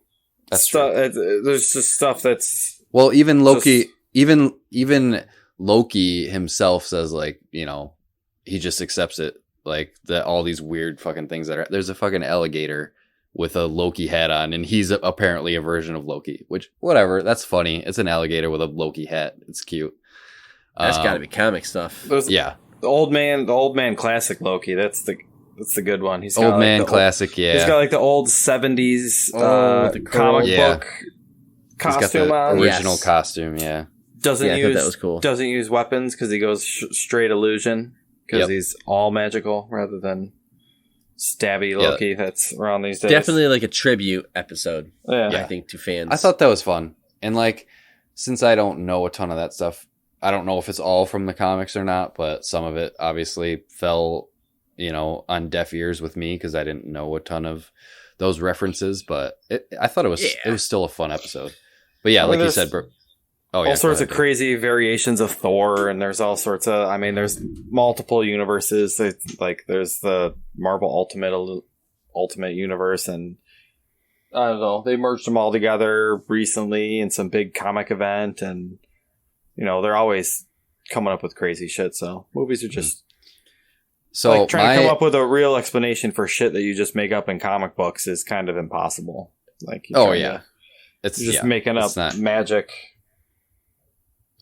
that's true.
There's just stuff that's
even Loki, even Loki himself says like, he just accepts it. Like that, all these weird fucking things there's a fucking alligator with a Loki hat on, and he's apparently a version of Loki, which, whatever, that's funny. It's an alligator with a Loki hat. It's cute.
That's got to be comic stuff.
Yeah.
The old man classic Loki. That's the good one. He's
old man classic, yeah.
He's got like the old 70s
the
comic book costume
he's got the
on.
original costume, yeah.
I thought that was cool.
Doesn't use weapons because he goes straight illusion because he's all magical rather than stabby Loki that's around these days.
Definitely like a tribute episode,
I
think, to fans.
I thought that was fun. And like, since I don't know a ton of that stuff, I don't know if it's all from the comics or not, but some of it obviously fell, on deaf ears with me because I didn't know a ton of those references. But I thought it was still a fun episode. But yeah, like you said, bro.
All sorts of crazy variations of Thor, and there's all sorts of. There's multiple universes. There's the Marvel Ultimate Universe, and I don't know. They merged them all together recently in some big comic event, and they're always coming up with crazy shit. So movies are just trying to come up with a real explanation for shit that you just make up in comic books is kind of impossible.
It's
just making up magic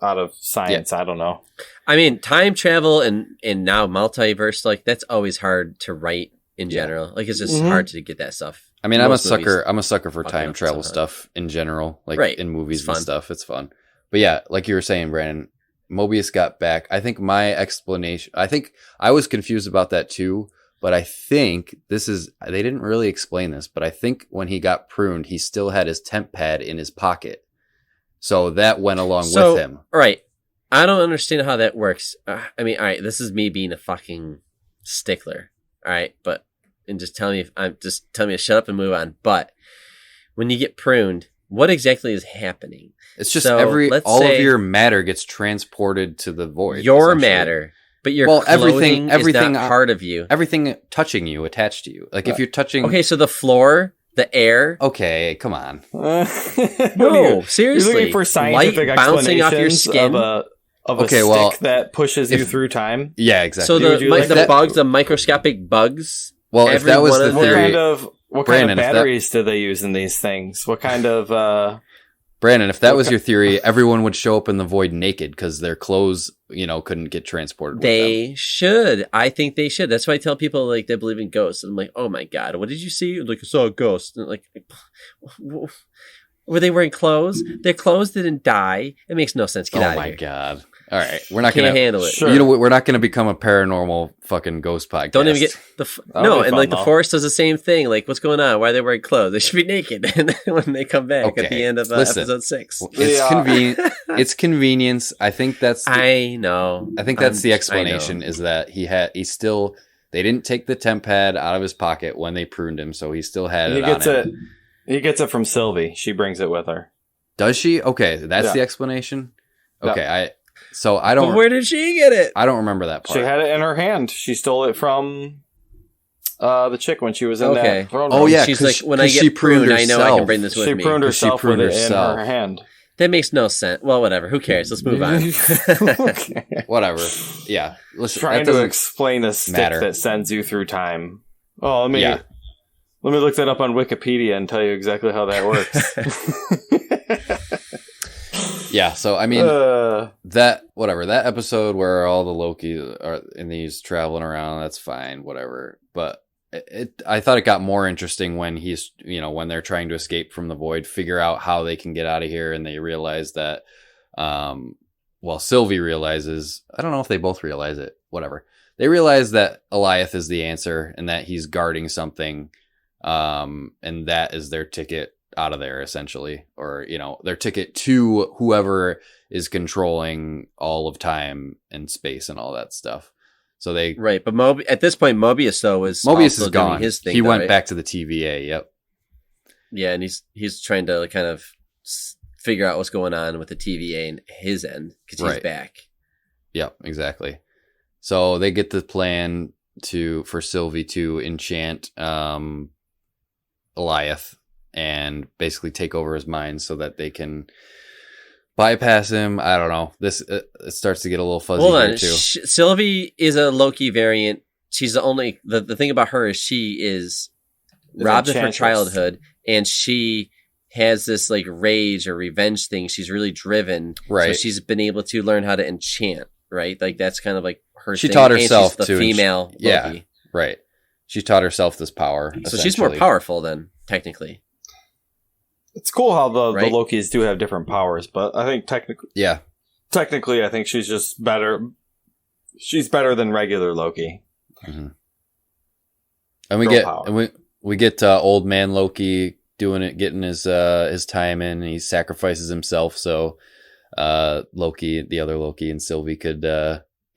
out of science. I don't know.
Time travel and now multiverse, like that's always hard to write in general. Like it's just hard to get that stuff.
I'm a sucker for time travel stuff in general, like in movies and stuff. It's fun. But yeah, like you were saying, Brandon, Mobius got back. I think my explanation, I was confused about that too, but I think they didn't really explain this, but I think when he got pruned, he still had his temp pad in his pocket. So that went along with him.
Right. I don't understand how that works. All right, this is me being a fucking stickler. All right, just tell me to shut up and move on. But when you get pruned, what exactly is happening?
It's just all of your matter gets transported to the void.
Your matter, but your everything is not part of you.
Everything touching you, attached to you. Like if you're touching.
Okay, so the floor. The air.
Okay, come on.
No, seriously.
You're looking for scientific
light bouncing off your skin
of a stick that pushes you through time.
Yeah, exactly.
So the bugs, the microscopic bugs.
Well, if that was the theory,
what kind of batteries do they use in these things? What kind of
Brandon, if that was your theory, everyone would show up in the void naked because their clothes, couldn't get transported.
They should. I think they should. That's why I tell people like they believe in ghosts. I'm like, oh my god, what did you see? Like I saw a ghost. And like, were they wearing clothes? Their clothes didn't die. It makes no sense. Get out of here.
Oh my god. All right, we're not going to
handle it.
Sure. We're not going to become a paranormal fucking ghost podcast.
Don't even get the the forest does the same thing. Like, what's going on? Why are they wearing clothes? They should be naked. And then when they come back at the end of episode 6,
it's convenient. It's convenience. I think that's.
I know.
I think that's the explanation. Is that they didn't take the temp pad out of his pocket when they pruned him, so he still had it on him.
He gets it from Sylvie. She brings it with her.
Does she? Okay, that's the explanation. Okay, I don't.
But where did she get it?
I don't remember that part.
She had it in her hand. She stole it from the chick when she was in that throne room.
Oh yeah,
she's like, when I get pruned, I know I can bring this with me.
She pruned herself with it in her hand.
That makes no sense. Well, whatever. Who cares? Let's move on.
Okay.
Whatever. Yeah. Listen,
trying to explain a stick that sends you through time. Oh, let me look that up on Wikipedia and tell you exactly how that works.
Yeah, so I mean that episode where all the Loki are in these traveling around, that's fine, whatever. But I thought it got more interesting when he's, when they're trying to escape from the void, figure out how they can get out of here, and they realize that Sylvie realizes, I don't know if they both realize it, whatever. They realize that Alioth is the answer and that he's guarding something, and that is their ticket out of there, essentially, or their ticket to whoever is controlling all of time and space and all that stuff. So they
right, but at this point, Mobius though is
gone.
Doing his thing.
He went back to the TVA. Yep.
Yeah, and he's trying to kind of figure out what's going on with the TVA and his end because he's back.
Yep, exactly. So they get the plan for Sylvie to enchant Alioth and basically take over his mind so that they can bypass him. I don't know. This it starts to get a little fuzzy. Hold on, too.
Sylvie is a Loki variant. She's the only. The thing about her is she is robbed of her childhood, and she has this like rage or revenge thing. She's really driven,
right?
So she's been able to learn how to enchant, right? Like that's kind of like her.
She
thing.
taught herself
the female. Loki.
Yeah, right. She taught herself this power.
So she's more powerful than technically.
It's cool how the Lokis do have different powers, but I think technically, I think she's just better. She's better than regular Loki.
Mm-hmm. And we get old man Loki doing it, getting his time in. And he sacrifices himself so Loki, the other Loki, and Sylvie could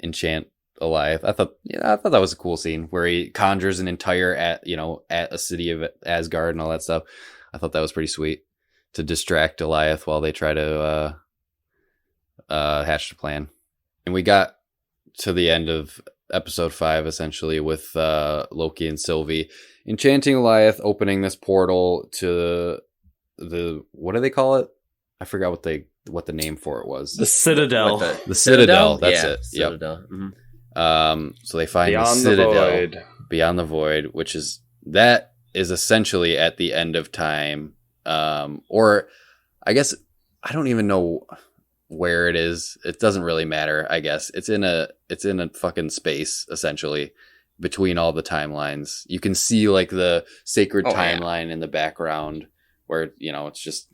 enchant Alioth. I thought that was a cool scene where he conjures an entire at a city of Asgard and all that stuff. I thought that was pretty sweet to distract Alioth while they try to hatch the plan. And we got to the end of episode 5 essentially with Loki and Sylvie enchanting Alioth, opening this portal to the, what do they call it? I forgot what the name for it was.
The Citadel.
The Citadel. That's it.
Citadel. Yep. Mm-hmm.
So they find the Citadel beyond the void, which is essentially at the end of time. Or I guess I don't even know where it is. It doesn't really matter. I guess it's in a fucking space essentially between all the timelines. You can see like the sacred timeline in the background where it's just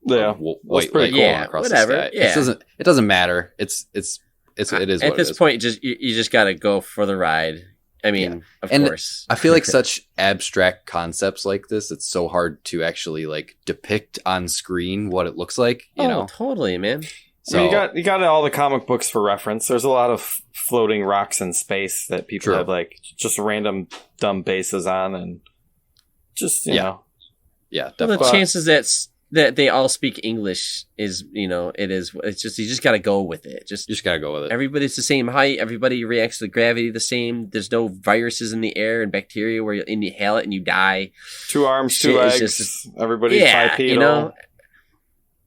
white light going across the sky. Yeah. It doesn't matter. It is
at this point. You just got to go for the ride. I mean, of course.
I feel like such abstract concepts like this, it's so hard to actually like depict on screen what it looks like. You know,
totally, man.
So I mean, you got all the comic books for reference. There's a lot of floating rocks in space that people have like just random dumb bases on, and just you know,
definitely.
Well, the chances that they all speak English is, it's just, you just got to go with it. Just
got to go with it.
Everybody's the same height. Everybody reacts to gravity the same. There's no viruses in the air and bacteria where you inhale it and you die.
2 arms, 2 legs. Everybody's bipedal.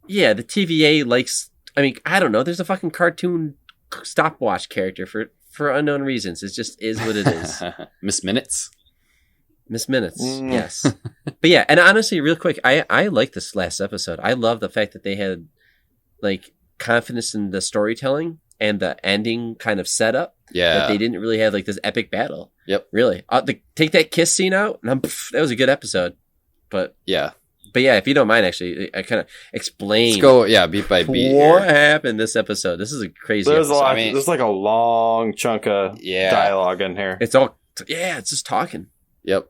The TVA likes, I mean, I don't know. There's a fucking cartoon stopwatch character for unknown reasons. It just is what it is.
Miss Minutes.
Yes. But yeah, and honestly, real quick, I like this last episode. I love the fact that they had like confidence in the storytelling and the ending kind of setup.
Yeah.
That they didn't really have like this epic battle.
Yep.
Really. Take that kiss scene out, and that was a good episode. But yeah, if you don't mind, actually, I kind of explain.
Let's go, beat by beat.
What happened this episode? This is a crazy episode.
There's like a long chunk of dialogue in here.
It's all, it's just talking.
Yep.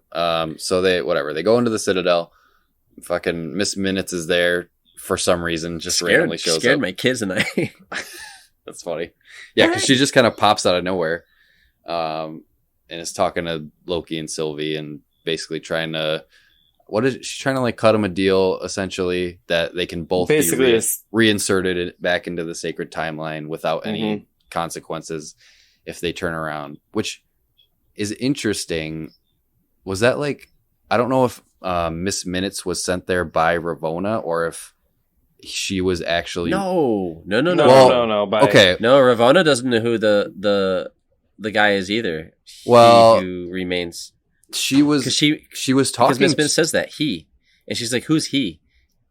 So they go into the Citadel. Fucking Miss Minutes is there for some reason, just randomly shows up.
Scared my kids and I.
That's funny. Yeah, because she just kind of pops out of nowhere, and is talking to Loki and Sylvie, and basically trying to, what is she's trying to like cut him a deal essentially that they can both
Basically,
be
it's
reinserted back into the sacred timeline without any
Mhm.
consequences if they turn around, which is interesting. Was that like, I don't know if Miss Minutes was sent there by Ravonna or if she was actually
No.
Well,
no.
okay.
No, Ravonna doesn't know who the guy is either.
Well,
He who remains.
she was
Because
she was
because
talking.
Miss Minutes says that he, and she's like, "Who's he?"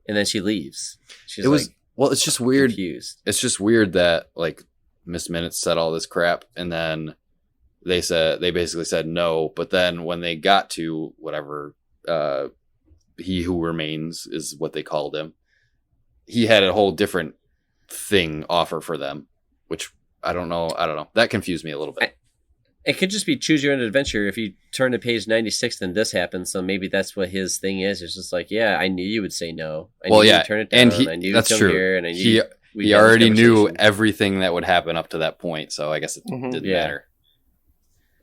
And then she leaves. She's
It was
like,
well. It's just weird.
confused.
It's just weird that like Miss Minutes said all this crap, and then they basically said no. But then when they got to whatever, he who remains is what they called him. He had a whole different thing offer for them, which I don't know. That confused me a little bit.
It could just be choose your own adventure. If you turn to page 96, then this happens. So maybe that's what his thing is. It's just like, yeah, I knew you would say no. I knew you would turn it down.
and
I knew
that's
you'd come
true.
here, and I knew
He already knew everything that would happen up to that point, so I guess it
Mhm.
didn't
Yeah.
matter.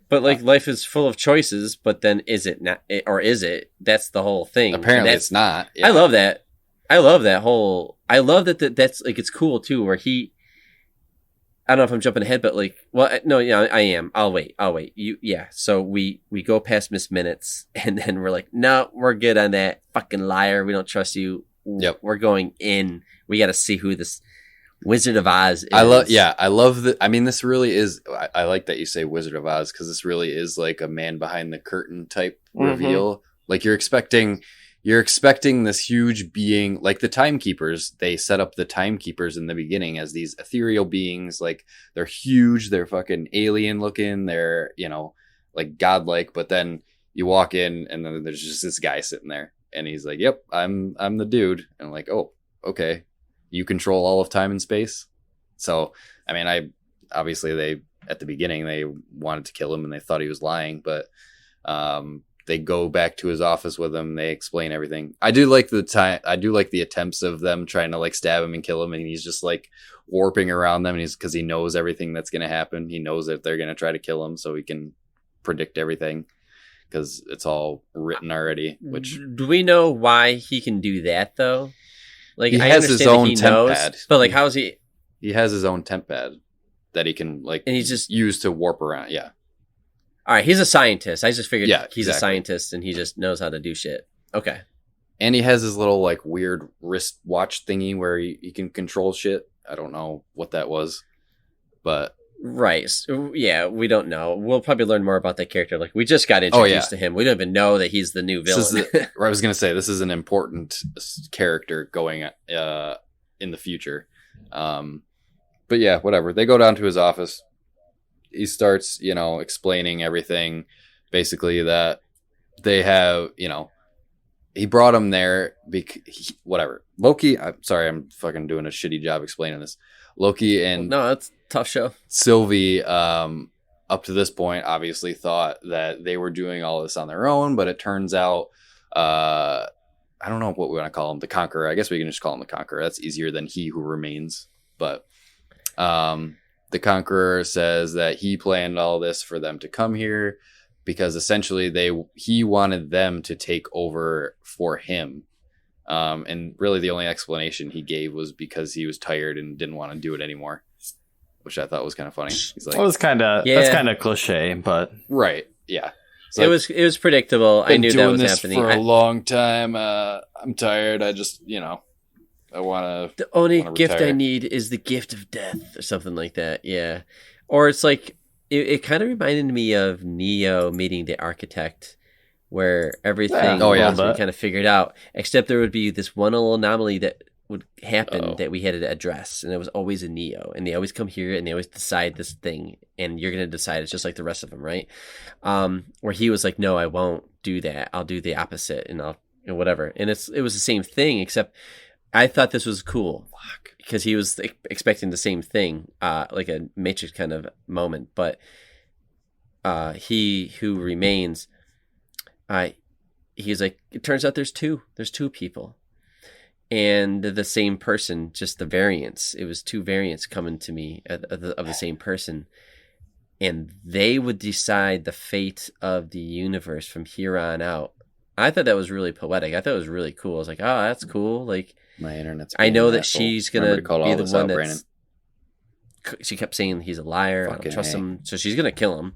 But like life is full of choices, but then is it not, or is it? That's the whole thing.
Apparently,
And
it's not.
I love that. I love that whole. I love that's like it's cool too. Where he, I don't know if I'm jumping ahead, but like, well, no, yeah, I am. I'll wait. So we go past Miss Minutes, and then we're like, no, we're good on that. Fucking liar. We don't trust you.
Yep.
We're going in. We got to see who this Wizard of Oz is.
I love that. I mean, this really is. I like that you say Wizard of Oz because this really is like a man behind the curtain type reveal. Like you're expecting this huge being, like the timekeepers. They set up the timekeepers in the beginning as these ethereal beings. Like they're huge. They're fucking alien looking. They're like godlike. But then you walk in and then there's just this guy sitting there, and he's like, "Yep, I'm the dude." And I'm like, "Oh, okay." You control all of time and space. So, I mean, obviously at the beginning, they wanted to kill him and they thought he was lying, but they go back to his office with him. They explain everything. I do like the attempts of them trying to like stab him and kill him. And he's just like warping around them. And because he knows everything that's going to happen. He knows that they're going to try to kill him, so he can predict everything because it's all written already. Which,
do we know why he can do that though? Like,
he
I
has
understand
his
that
own
he
temp
knows,
pad.
but like, how's he?
He has his own temp pad that he can like,
and he's just
use to warp around. Yeah.
All right, he's a scientist. I just figured he's
exactly.
a scientist and he just knows how to do shit. Okay.
And he has his little like weird wrist watch thingy where he can control shit. I don't know what that was, but
right. So, yeah, we don't know. We'll probably learn more about that character. Like we just got introduced to him. We don't even know that he's the new villain.
I was going to say this is an important character going in the future. But yeah, whatever. They go down to his office. He starts, explaining everything. Basically, that they have, he brought him there because whatever. Loki. I'm sorry, I'm fucking doing a shitty job explaining this. Loki and
no, that's a tough show.
Sylvie, up to this point, obviously thought that they were doing all this on their own, but it turns out, I don't know what we want to call him, the Conqueror. I guess we can just call him the Conqueror. That's easier than He Who Remains. But the Conqueror says that he planned all this for them to come here because essentially he wanted them to take over for him. And really the only explanation he gave was because he was tired and didn't want to do it anymore, which I thought was kind of funny. He's like,
well, that's kind of cliche, but
right. Yeah.
It was predictable. I knew that was happening
for a long time. I'm tired. I just, I want to.
The only gift
retire.
I need is the gift of death, or something like that. Yeah, or it's like it kind of reminded me of Neo meeting the architect, where everything was kind of figured out, except there would be this one little anomaly that would happen that we had to address, and it was always a Neo, and they always come here and they always decide this thing, and you're gonna decide it's just like the rest of them, right? Where he was like, no, I won't do that. I'll do the opposite, and I'll whatever. And it was the same thing, except I thought this was cool because he was expecting the same thing, like a Matrix kind of moment. But He Who Remains, he's like, it turns out there's two people, and the same person, just the variants. It was two variants coming to me of the same person, and they would decide the fate of the universe from here on out. I thought that was really poetic. I thought it was really cool. I was like, oh, that's cool. Like,
My internet's.
I
being
know
an
that
asshole.
she's gonna
Remember to call
be
all
the
this
one
out,
that's.
Brandon.
She kept saying he's a liar. I
Fucking
don't trust
A.
him. So she's gonna kill him.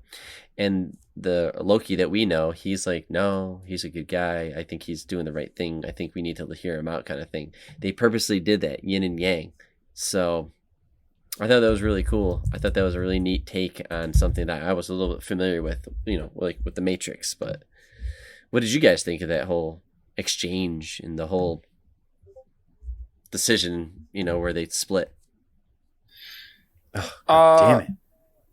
And the Loki that we know, he's like, no, he's a good guy. I think he's doing the right thing. I think we need to hear him out, kind of thing. They purposely did that, yin and yang. So I thought that was really cool. I thought that was a really neat take on something that I was a little bit familiar with, like with the Matrix. But what did you guys think of that whole exchange and the whole decision, where they split?
God damn it.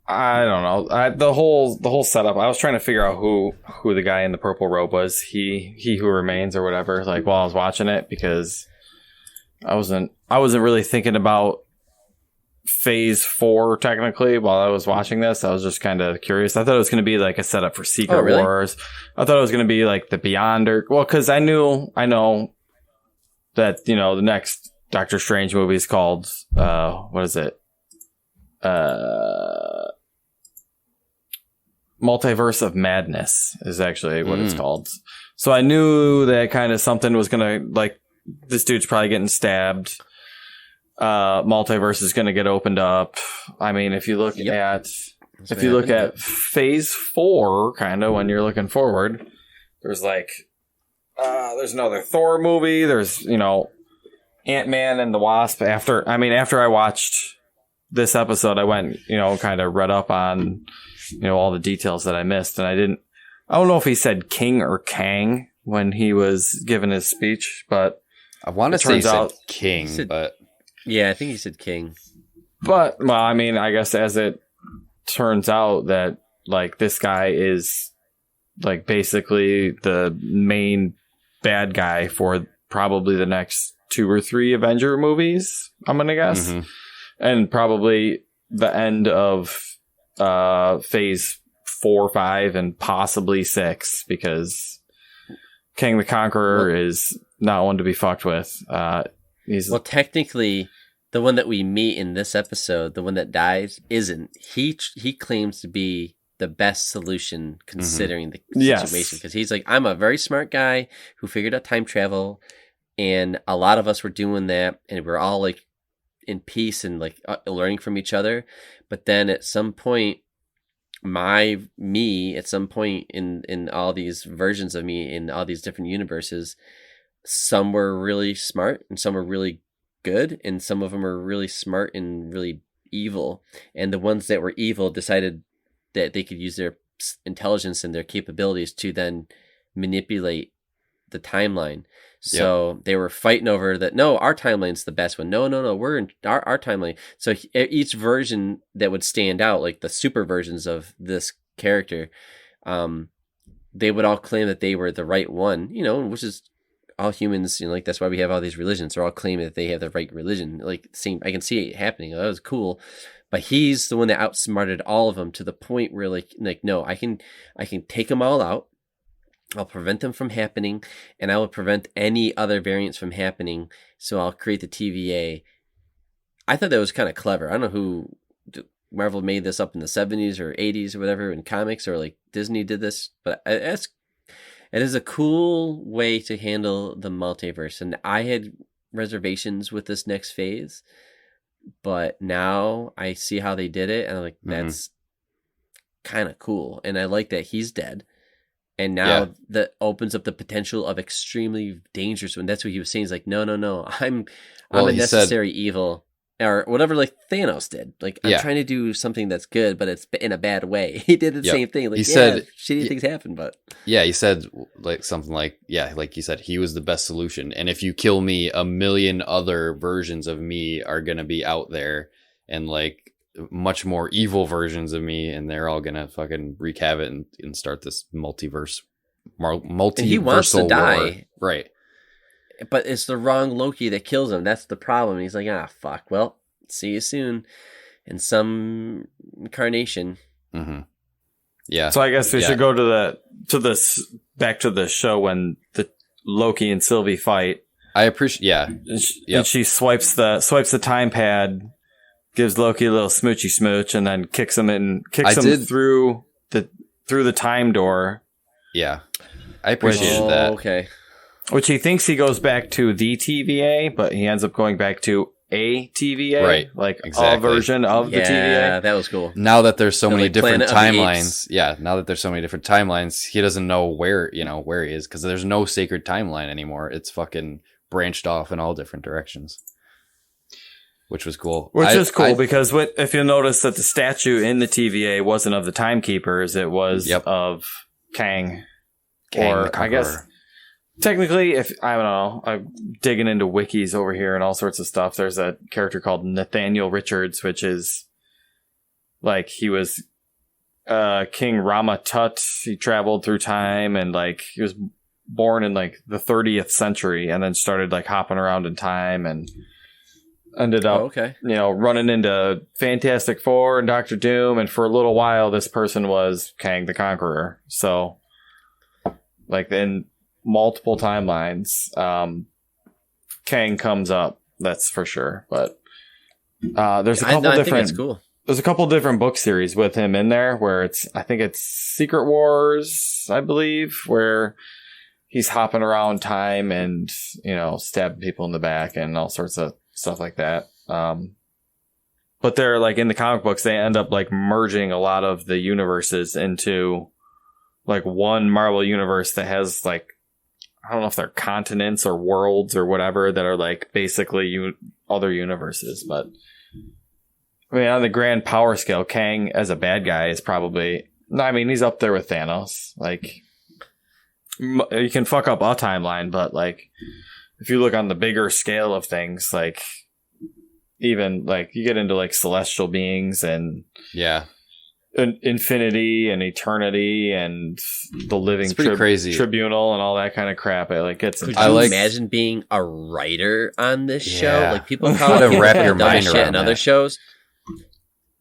I don't know. The whole setup. I was trying to figure out who the guy in the purple robe was. He who remains or whatever. Like while I was watching it, because I wasn't really thinking about phase 4 technically while I was watching this. I was just kind of curious. I thought it was going to be like a setup for Secret
really?
Wars. I thought it was going to be like the Beyonder. Well, because I know that the next Doctor Strange movie is called what is it? Multiverse of Madness is actually what it's called. So I knew that kind of something was gonna, like, this dude's probably getting stabbed. Multiverse is gonna get opened up. I mean, if you look at phase 4, kind of when you're looking forward, there's there's another Thor movie. There's Ant-Man and the Wasp. After I watched this episode, I went kind of read up on all the details that I missed, and I don't know if he said King or Kang when he was giving his speech, but
I want to say he said King, but
yeah, I think he said King.
But well, I mean, I guess as it turns out that like this guy is like basically the main bad guy for probably the next 2 or 3 Avenger movies, I'm gonna guess, and probably the end of phase 4, 5, and possibly 6, because King the Conqueror is not one to be fucked with. Well,
technically, the one that we meet in this episode, the one that dies, isn't. He claims to be the best solution considering the situation, because he's like, I'm a very smart guy who figured out time travel, and a lot of us were doing that, and we're all like in peace and like learning from each other. But then at some point, at some point in all these versions of me in all these different universes, some were really smart and some were really good, and some of them are really smart and really evil. And the ones that were evil decided that they could use their intelligence and their capabilities to then manipulate the timeline. So they were fighting over that. No, our timeline's the best one. No, we're in our timeline. So each version that would stand out, like the super versions of this character, they would all claim that they were the right one, which is all humans, like that's why we have all these religions. They're all claiming that they have the right religion. Like, I can see it happening. That was cool. But he's the one that outsmarted all of them to the point where like no, I can take them all out. I'll prevent them from happening, and I will prevent any other variants from happening. So I'll create the TVA. I thought that was kind of clever. I don't know who Marvel made this up in the 70s or 80s or whatever in comics, or like Disney did this, but it is a cool way to handle the multiverse. And I had reservations with this next phase, but now I see how they did it, and I'm like, that's kind of cool. And I like that he's dead. And now that opens up the potential of extremely dangerous one. That's what he was saying. He's like, no, I'm a necessary evil, or whatever, like Thanos did. Like, I'm trying to do something that's good, but it's in a bad way. He did the same thing. Like, he said, shitty things happen, but
he said like something like, like you said, he was the best solution. And if you kill me, a million other versions of me are gonna be out there, and like much more evil versions of me, and they're all gonna fucking wreak havoc and start this multiversal
and he wants to die,
war. Right?
But it's the wrong Loki that kills him. That's the problem. He's like, fuck. Well, see you soon in some incarnation.
Yeah.
So I guess we should go back to the show when the Loki and Sylvie fight.
I appreciate. Yeah.
And she swipes the time pad, gives Loki a little smoochy smooch, and then kicks him through the time door.
Yeah. I appreciated that.
Okay.
Which he thinks he goes back to the TVA, but he ends up going back to a TVA,
Right,
like
exactly.
a version of the
Yeah,
TVA.
that was cool.
Now that there's so
The,
many
like,
different
Planet of the
timelines, now that there's so many different timelines, he doesn't know where he is because there's no sacred timeline anymore. It's fucking branched off in all different directions, which was cool.
Which is cool because if you'll notice that the statue in the TVA wasn't of the Timekeepers, it was of Kang.
Kang
or
the
I guess
Conqueror.
technically, if I don't know, I'm digging into wikis over here and all sorts of stuff. There's a character called Nathaniel Richards, which is like he was King Rama Tut. He traveled through time and like he was born in like the 30th century and then started like hopping around in time and ended up, running into Fantastic Four and Doctor Doom. And for a little while, this person was Kang the Conqueror. So like in multiple timelines, Kang comes up, that's for sure. But there's a couple
I think
different
that's cool.
There's a couple different book series with him in there where I think it's Secret Wars, I believe, where he's hopping around time and, stabbing people in the back and all sorts of stuff like that. But they're like in the comic books, they end up like merging a lot of the universes into like one Marvel universe that has like, I don't know if they're continents or worlds or whatever that are like basically other universes. But I mean, on the grand power scale, Kang as a bad guy is probably, he's up there with Thanos. Like, you can fuck up a timeline, but like, if you look on the bigger scale of things, like, even like you get into like celestial beings and infinity and eternity and the living
crazy
tribunal and all that kind of crap. It like gets.
Could you imagine being a writer on this show? Like people call
to wrap your
dumb
mind
shit
around
in other shows.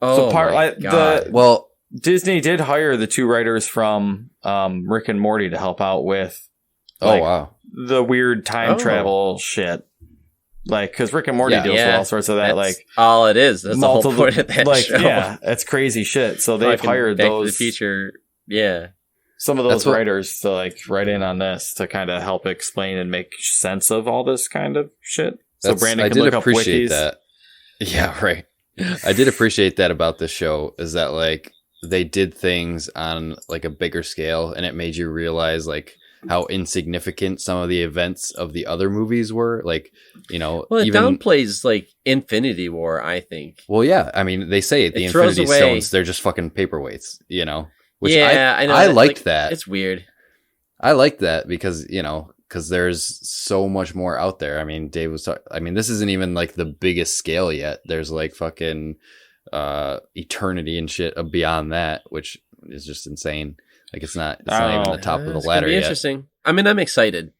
Oh, my God.
Disney
did hire the two writers from Rick and Morty to help out with. The weird time travel shit. Like, because Rick and Morty deals with all sorts of that.
That's
like,
all it is. That's the whole point of that show.
Yeah, it's crazy shit. So they've hired
Back
those.
To the Future. Yeah.
Some of those writers to like write in on this to kind of help explain and make sense of all this kind of shit. So Brandon can look up wikis.
That. Yeah, right. I did appreciate that about this show is that like they did things on like a bigger scale and it made you realize like how insignificant some of the events of the other movies were. Like,
well, it
even
downplays like Infinity War, I think.
Well, yeah. I mean, they say the Infinity Stones, they're just fucking paperweights, Which I know. I liked that.
It's weird.
I liked that because, because there's so much more out there. I mean, Dave was this isn't even like the biggest scale yet. There's like fucking eternity and shit beyond that, which is just insane. Like it's not even the top of the ladder yet.
Interesting. I mean, I'm excited.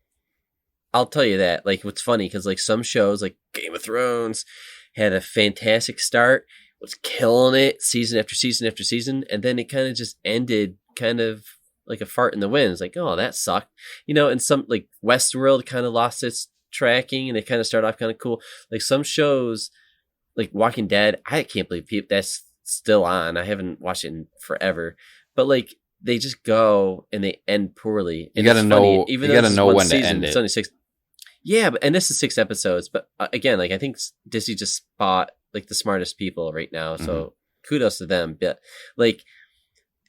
I'll tell you that. Like, what's funny because like some shows, like Game of Thrones, had a fantastic start, was killing it season after season after season, and then it kind of just ended, kind of like a fart in the wind. It's like, oh, that sucked, And some like Westworld kind of lost its tracking, and they kind of started off kind of cool. Like some shows, like Walking Dead, I can't believe that's still on. I haven't watched it in forever, but like. They just go and they end poorly. And
you got to know.
Even
you got to know when
season,
to end it.
It's only 6. Yeah, and this is 6 episodes. But again, like I think Disney just spot like the smartest people right now. So kudos to them. But like,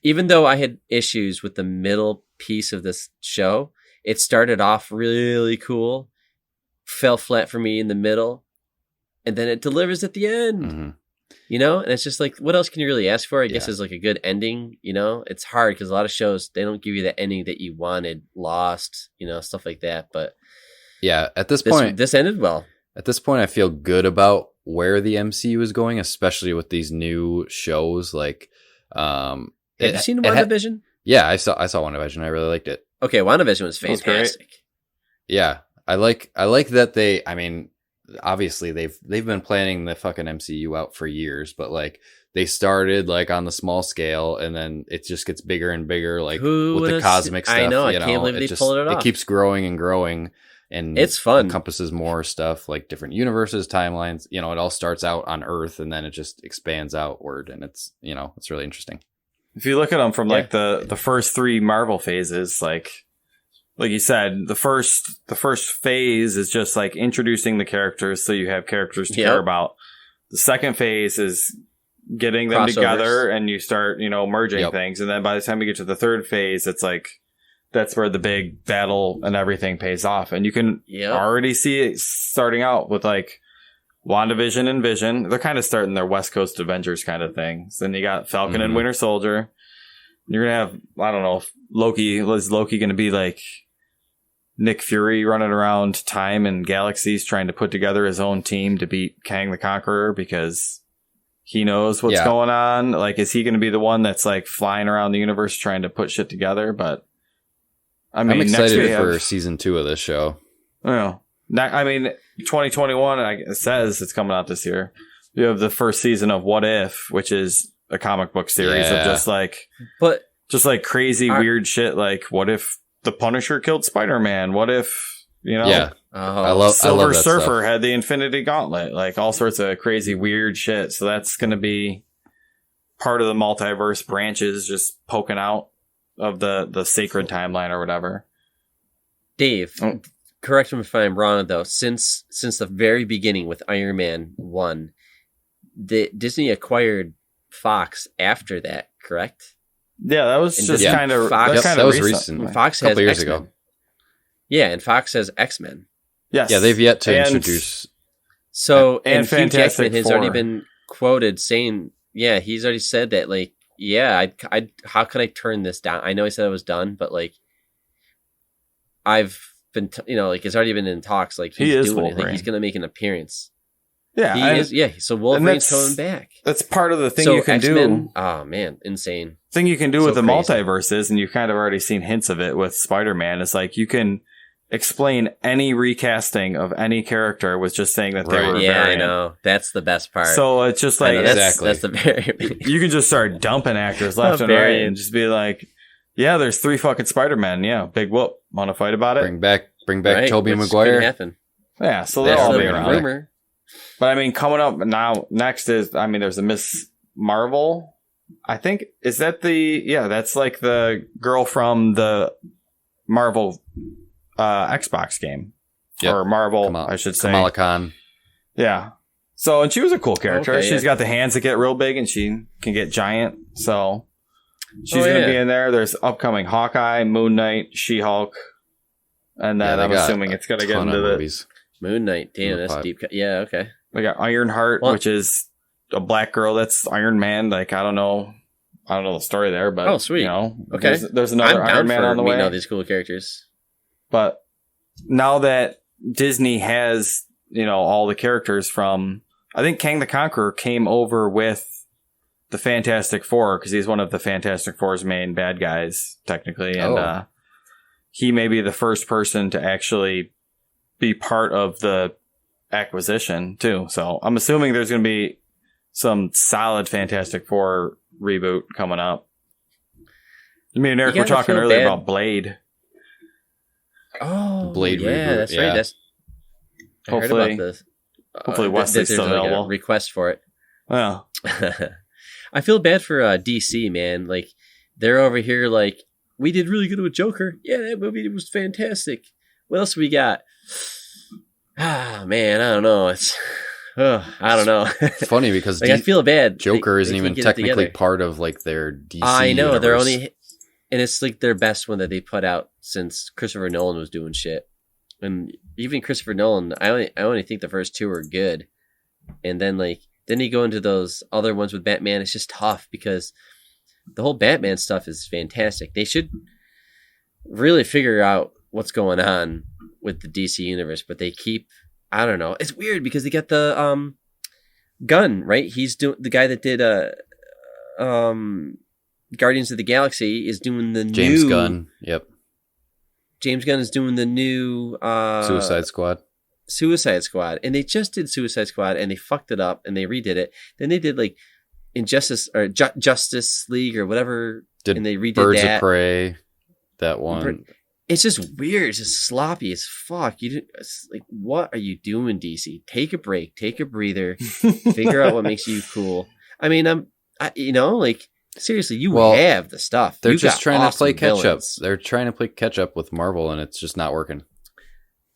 even though I had issues with the middle piece of this show, it started off really cool, fell flat for me in the middle, and then it delivers at the end.
Mm-hmm.
And it's just like, what else can you really ask for? I guess is like a good ending. It's hard because a lot of shows, they don't give you the ending that you wanted, Lost, stuff like that. But
yeah, at this point,
this ended well.
At this point, I feel good about where the MCU is going, especially with these new shows. Like,
have you seen WandaVision?
Yeah, I saw WandaVision. I really liked it.
Okay, WandaVision was fantastic.
Yeah, I like that they. I mean. Obviously they've been planning the fucking MCU out for years, but like they started like on the small scale and then it just gets bigger and bigger, like with the cosmic stuff.
I know, I can't believe they pulled it off.
It keeps growing and growing and
it's fun.
Encompasses more stuff like different universes, timelines. It all starts out on Earth and then it just expands outward and it's it's really interesting.
If you look at them from like the first 3 Marvel phases, like like you said, the first phase is just like introducing the characters so you have characters to care about. The second phase is getting them together and you start, merging things. And then by the time you get to the third phase, it's like, that's where the big battle and everything pays off. And you can already see it starting out with like WandaVision and Vision. They're kind of starting their West Coast Avengers kind of things. Then you got Falcon and Winter Soldier. You're going to have, I don't know, if is Loki going to be like Nick Fury running around time and galaxies trying to put together his own team to beat Kang the Conqueror because he knows what's going on? Like, is he going to be the one that's like flying around the universe trying to put shit together? But I mean,
I'm excited for season 2 of this show.
I mean, 2021, it says it's coming out this year. You have the first season of What If, which is a comic book series of just like crazy weird shit. Like, what if the Punisher killed Spider-Man? What if,
I love
Silver
that
Surfer
stuff.
had the Infinity Gauntlet? Like, all sorts of crazy weird shit. So that's going to be part of the multiverse branches just poking out of the sacred timeline or whatever.
Dave, correct me if I'm wrong though. Since the very beginning with Iron Man 1, Disney acquired Fox after that, correct?
Yeah, that was just kind of
that was recent.
Fox has
years
X-Men.
ago.
Yeah, and Fox has X-Men.
Yes.
Yeah, they've yet to introduce.
So
and
Hugh
Fantastic
Jackman has
Four.
already been quoted saying, he's already said that, like, I how could I turn this down? I know he said it was done, but like, I've been, it's already been in talks. Like,
he is
doing it.
Wolverine.
Like, he's going to make an appearance.
Yeah,
he is. Yeah, so Wolverine's coming back.
That's part of the thing
so
you can
X-Men,
do.
Oh man, insane.
Thing you can do
So
with the
crazy.
multiverse is, and you've kind of already seen hints of it with Spider-Man, is like you can explain any recasting of any character with just saying that they were a
Yeah,
variant.
I know. That's the best part.
So it's just like
that's the very.
you can just start dumping actors left and right and just be like, yeah, there's 3 fucking Spider-Men. Yeah, big whoop. Want to fight about it?
Bring back Tobey
which
Maguire.
could happen.
Yeah, so they'll all be around.
Rumor.
But I mean, coming up now, next is, there's a Miss Marvel. I think, is that that's like the girl from the Marvel Xbox game.
Yep.
Or Marvel, I should say.
Kamala Khan.
Yeah. So, and she was a cool character.
Okay,
She's got the hands that get real big and she can get giant. So, she's going to be in there. There's upcoming Hawkeye, Moon Knight, She-Hulk. And then I'm assuming it's going to get into the
movies.
Moon Knight. Damn, that's deep. Yeah, okay.
We got Ironheart, which is a black girl that's Iron Man. Like, I don't know the story there, but
sweet.
Okay. There's another Iron Man on the way.
We know these cool characters.
But now that Disney has, all the characters from, I think Kang the Conqueror came over with the Fantastic Four because he's one of the Fantastic Four's main bad guys, technically. And he may be the first person to actually be part of the acquisition too. So I'm assuming there's going to be some solid Fantastic Four reboot coming up. Me and Eric were talking earlier about Blade.
Oh,
Blade
yeah,
reboot.
that's right. That's I heard about this.
Hopefully Wesley's still available.
A request for it.
Well,
I feel bad for DC, man. Like, they're over here like, we did really good with Joker. Yeah, that movie was fantastic. What else we got? Ah, man, I don't know. I don't know.
It's funny because
I feel bad.
Joker isn't even technically part of like their DC.
I know
universe.
they're only, and it's like their best one that they put out since Christopher Nolan was doing shit. And even Christopher Nolan, I only think the first 2 were good, and then you go into those other ones with Batman. It's just tough because the whole Batman stuff is fantastic. They should really figure out what's going on with the DC universe, but they keep, I don't know. It's weird because they got the Gunn, right? He's doing, the guy that did Guardians of the Galaxy is doing the
James Gunn. Yep.
James Gunn is doing the new
Suicide Squad. And they just did Suicide Squad and they fucked it up and they redid it. Then they did like Injustice or Justice League or whatever, and they redid Birds
that.
of Prey, that one.
It's just weird. It's just sloppy as fuck. It's like, what are you doing, DC? Take a break. Take a breather. Figure out what makes you cool. I mean, Seriously, you
Well,
have the stuff.
They're
You
just
got
trying to play
awesome
catch up.
villains.
They're trying to play catch up with Marvel, and it's just not working.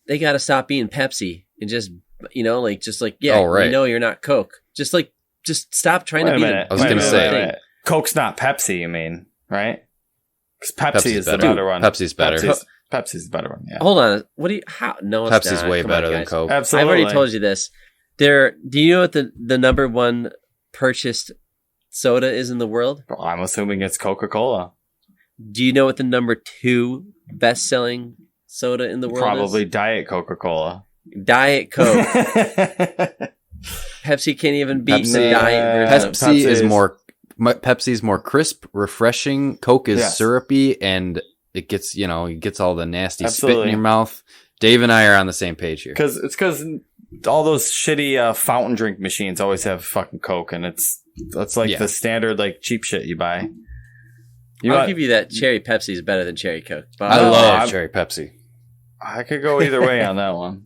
They got to stop being Pepsi and just,
Oh, right.
we know you're not Coke. Just stop trying to be them.
I was going to say,
Coke's not Pepsi, you mean, right? Because Pepsi is the
better.
better one.
Pepsi's better.
Pepsi's the better one, yeah.
Hold on. What do you, how? No, it's
Pepsi's
not.
way
Come on,
better than
guys.
Coke.
Absolutely.
I've already told you this. Do you know what the number one purchased soda is in the world?
I'm assuming it's Coca-Cola.
Do you know what the number 2 best-selling soda in the world
Probably
is?
Diet Coca-Cola.
Diet Coke. Pepsi can't even beat the diet version.
Pepsi's more crisp, refreshing. Coke is syrupy, and it gets all the nasty spit in your mouth. Dave and I are on the same page here.
Because all those shitty fountain drink machines always have fucking Coke, and that's like the standard like cheap shit you buy.
I'll give you that. Cherry Pepsi is better than cherry Coke. But
I love cherry Pepsi.
I could go either way on that one.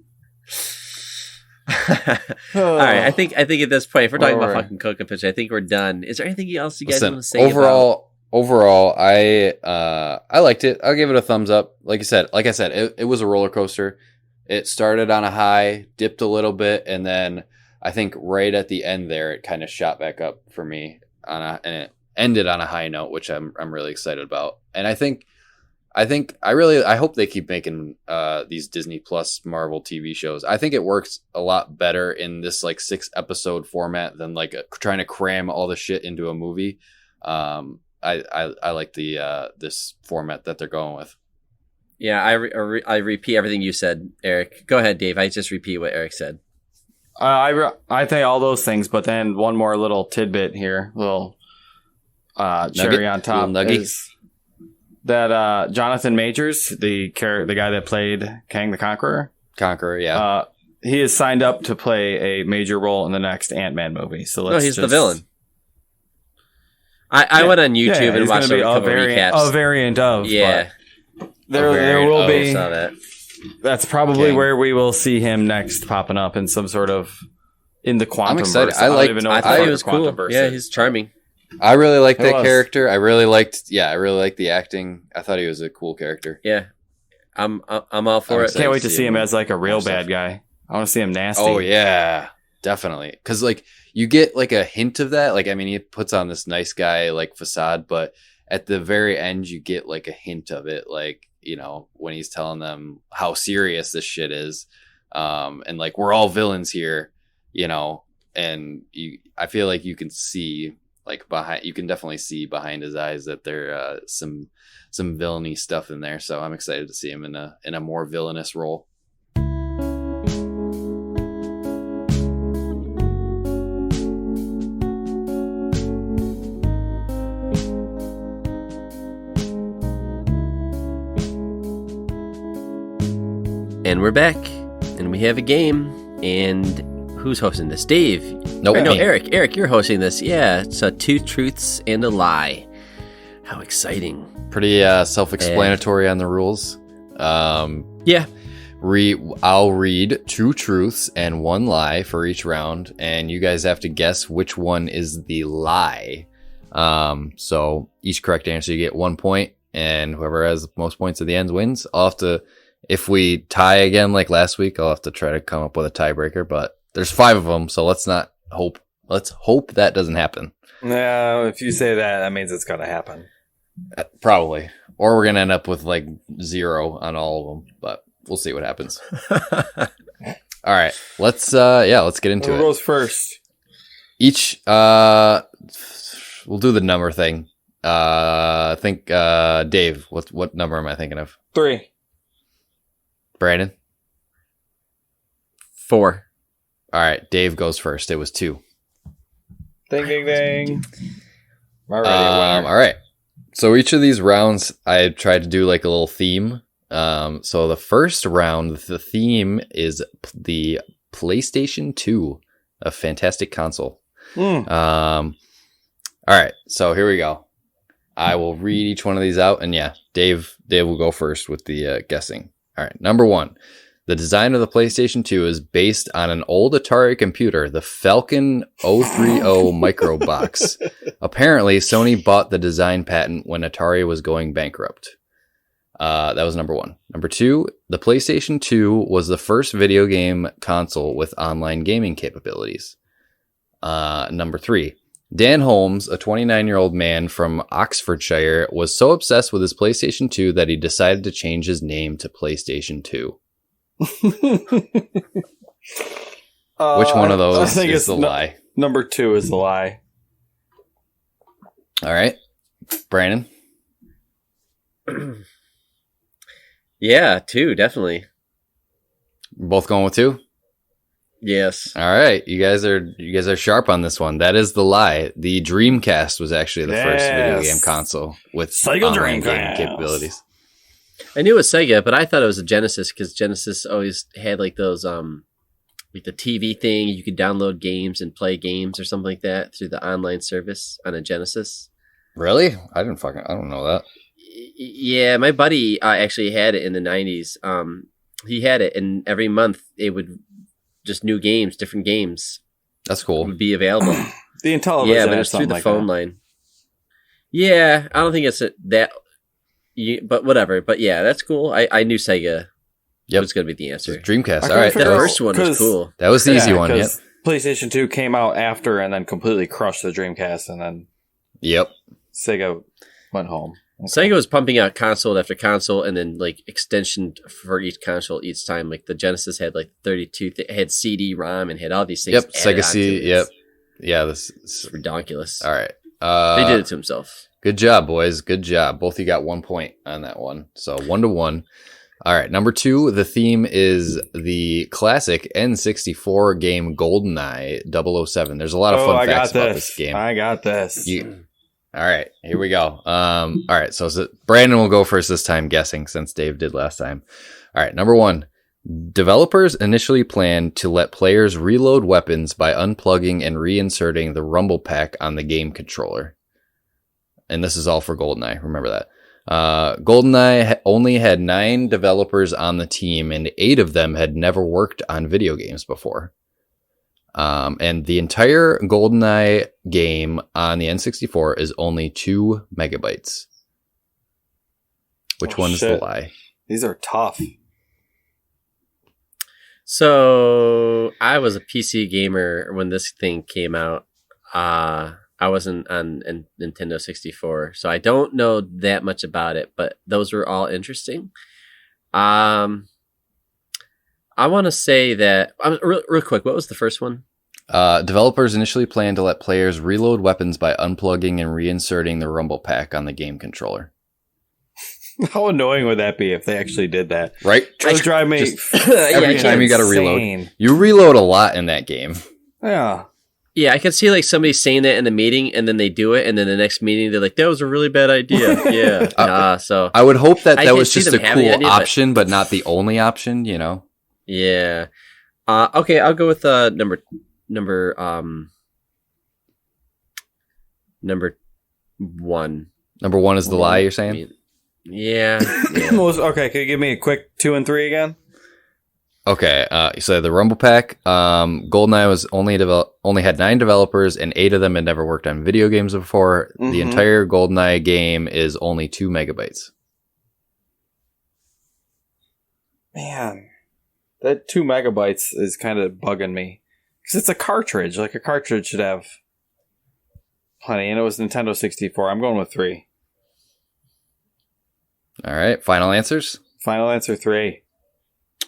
All right, I think at this point, if we're talking about fucking Coke and Pepsi, I think we're done. Is there anything else you guys want to say?
Overall, I liked it. I'll give it a thumbs up. Like I said, it was a roller coaster. It started on a high, dipped a little bit, and then I think right at the end there, it kind of shot back up for me and it ended on a high note, which I'm really excited about. And I hope they keep making these Disney Plus Marvel TV shows. I think it works a lot better in this like 6-episode format than like trying to cram all the shit into a movie. I like the this format that they're going with.
Yeah, I repeat everything you said, Eric. Go ahead, Dave. I just repeat what Eric said.
I think all those things, but then one more little tidbit here, little cherry on top is that Jonathan Majors, the guy that played Kang the Conqueror,
yeah,
he is signed up to play a major role in the next Ant-Man movie. So
he's the villain. I went on YouTube and watched a couple recaps.
A variant of,
yeah.
There will be.
I saw that.
That's probably where we will see him next, popping up in some sort of in the quantum.
I'm excited.
Verse.
I thought he was cool. Yeah, he's charming.
I really liked that character. I really liked the acting. I thought he was a cool character.
Yeah, I'm all for it.
Can't wait to see him as like a real bad guy. I want to see him nasty.
Oh yeah, definitely. Because like you get like a hint of that. Like I mean, he puts on this nice guy like facade, but at the very end, you get like a hint of it. Like when he's telling them how serious this shit is, and like we're all villains here, and I feel like you can see. Like you can definitely see behind his eyes that there some villainy stuff in there. So I'm excited to see him in a more villainous role.
And we're back, and we have a game. And who's hosting this? Dave.
Nope.
No, Eric. Eric, you're hosting this. Yeah, it's 2 truths and a lie. How exciting.
Pretty self-explanatory on the rules.
Yeah.
I'll read 2 truths and 1 lie for each round, and you guys have to guess which one is the lie. So each correct answer, you get 1 point, and whoever has the most points at the end wins. If we tie again like last week, I'll have to try to come up with a tiebreaker, but there's 5 of them, so let's hope that doesn't happen.
No, if you say that means it's gonna happen.
Probably. Or we're gonna end up with like 0 on all of them, but we'll see what happens. All right. Let's get into it.
Who goes first?
Each we'll do the number thing. I think Dave, what number am I thinking of?
3.
Brandon?
4.
All right, Dave goes first. It was 2.
Ding, ding, ding.
All right. So each of these rounds, I tried to do like a little theme. So the first round, the theme is the PlayStation 2, a fantastic console. All right, so here we go. I will read each one of these out, and yeah, Dave will go first with the guessing. All right, number 1. The design of the PlayStation 2 is based on an old Atari computer, the Falcon 030 Micro Box. Apparently, Sony bought the design patent when Atari was going bankrupt. That was number 1. Number 2, the PlayStation 2 was the first video game console with online gaming capabilities. Number 3, Dan Holmes, a 29-year-old man from Oxfordshire, was so obsessed with his PlayStation 2 that he decided to change his name to PlayStation 2. Which one of those is the lie?
Number 2 is the lie.
All right. Brandon?
Yeah, 2, definitely.
Both going with 2?
Yes.
All right. You guys are sharp on this one. That is the lie. The Dreamcast was actually the first video game console with
Sega
online
Dreamcast
gaming capabilities.
I knew it was Sega, but I thought it was a Genesis because Genesis always had like those like the TV thing. You could download games and play games or something like that through the online service on a Genesis.
Really? I don't know that.
Yeah, my buddy actually had it in the 90s. He had it, and every month it would just new games, different games.
That's cool.
Would be available.
The Intellivision.
Yeah, but it's through the phone line. Yeah, I don't think it's that. But whatever. But yeah, that's cool. I knew Sega was going to be the answer.
Dreamcast.
I
All right.
That first one was cool.
That was the easy one. Yep.
PlayStation 2 came out after and then completely crushed the Dreamcast, and then Sega went home.
Sega was pumping out console after console, and then like extension for each console each time. Like the Genesis had like 32, had CD-ROM and had all these things.
Yep, Sega CD. Yep, yeah, this is
ridiculous.
All right,
they did it to themselves.
Good job, boys. Good job. Both of you got 1 point on that one, so 1-1. All right, number 2. The theme is the classic N64 game GoldenEye 007. There's a lot of fun facts about this game.
I got this.
All right, here we go. All right, so Brandon will go first this time, guessing, since Dave did last time. All right, number 1. Developers initially planned to let players reload weapons by unplugging and reinserting the rumble pack on the game controller. And this is all for GoldenEye, remember that. GoldenEye only had 9 developers on the team, and 8 of them had never worked on video games before. And the entire GoldenEye game on the N64 is only 2 megabytes. Which one's the lie?
These are tough.
So I was a PC gamer when this thing came out. I wasn't on Nintendo 64, so I don't know that much about it, but those were all interesting. I want to say that real quick. What was the first one?
Developers initially planned to let players reload weapons by unplugging and reinserting the rumble pack on the game controller.
How annoying would that be if they actually did that?
Right?
Just drive me.
Every time you got to reload. You reload a lot in that game.
Yeah.
Yeah, I could see like somebody saying that in the meeting, and then they do it, and then the next meeting they're like, "That was a really bad idea." Yeah, so
I would hope that was just a cool option, but not the only option. You know?
Yeah. Okay, I'll go with number 1. Number
1 is the lie. You're saying?
Yeah.
Okay, can you give me a quick 2 and 3 again?
Okay, so the Rumble Pack, GoldenEye was only had 9 developers, and 8 of them had never worked on video games before. Mm-hmm. The entire GoldenEye game is only 2 megabytes.
Man, that 2 megabytes is kind of bugging me. Because it's a cartridge. Like, a cartridge should have plenty, and it was Nintendo 64. I'm going with 3.
All right, final answers?
Final answer 3.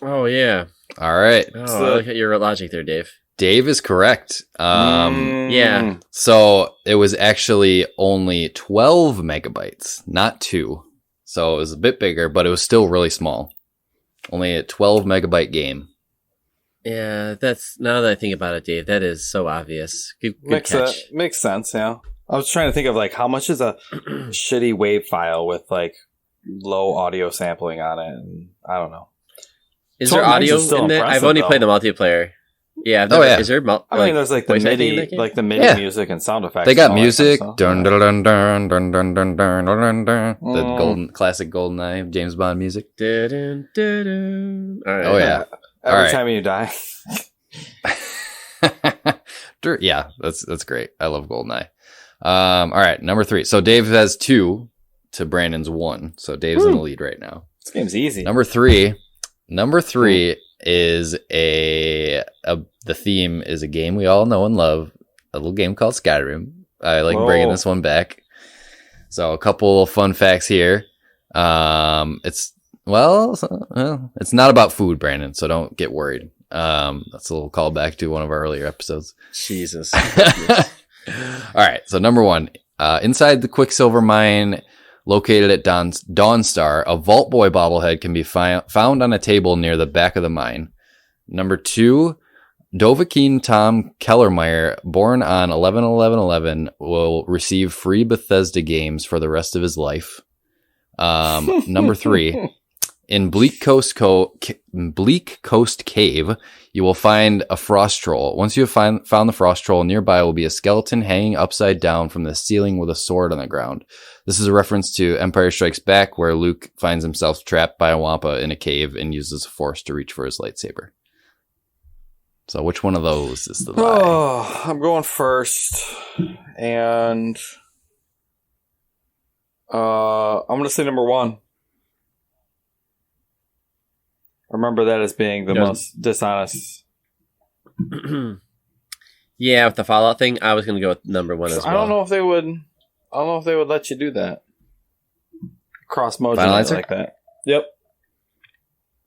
Oh, yeah.
All right.
Oh, look at your logic there, Dave.
Dave is correct.
Yeah.
So it was actually only 12 megabytes, not 2. So it was a bit bigger, but it was still really small. Only a 12 megabyte game.
Yeah, that's, now that I think about it, Dave, that is so obvious. Good catch.
Makes sense, yeah. I was trying to think of, like, how much is a shitty WAV file with, like, low audio sampling on it, and I don't know.
Is there audio in that? I've only played the multiplayer. Yeah. Is there?
I mean, there's like the
voice acting in
MIDI,
that game?
like the MIDI music and sound effects.
They got
and all that
music.
kind of
Dun,
stuff.
dun, dun, dun, dun, dun, dun, dun, dun, dun.
Mm.
The classic GoldenEye James Bond music.
Dun, dun, dun. All right.
Oh yeah.
Every
All right.
time you die.
Yeah, that's great. I love GoldenEye. All right, number 3. So Dave has 2 to Brandon's 1. So Dave's in the lead right now.
This game's easy.
Number 3 is the theme is a game we all know and love, a little game called Skyrim. I like bringing this one back. So a couple fun facts here. It's not about food, Brandon, so don't get worried. That's a little callback to one of our earlier episodes.
Jesus.
All right, so number 1, inside the Quicksilver mine located at Dawnstar, a Vault Boy bobblehead can be found on a table near the back of the mine. Number 2, Dovahkiin Tom Kellermeyer, born on 11/11/11, will receive free Bethesda games for the rest of his life. Number 3, in Bleak Coast Cave, you will find a frost troll. Once you have found the frost troll, nearby will be a skeleton hanging upside down from the ceiling with a sword on the ground. This is a reference to Empire Strikes Back, where Luke finds himself trapped by a Wampa in a cave and uses the Force to reach for his lightsaber. So which one of those is the lie?
Oh, I'm going first. And I'm going to say number 1. Remember that as being the most dishonest.
Yeah, with the Fallout thing, I was going to go with number 1 as well.
I don't know if they would let you do that. Cross motion like that. Yep.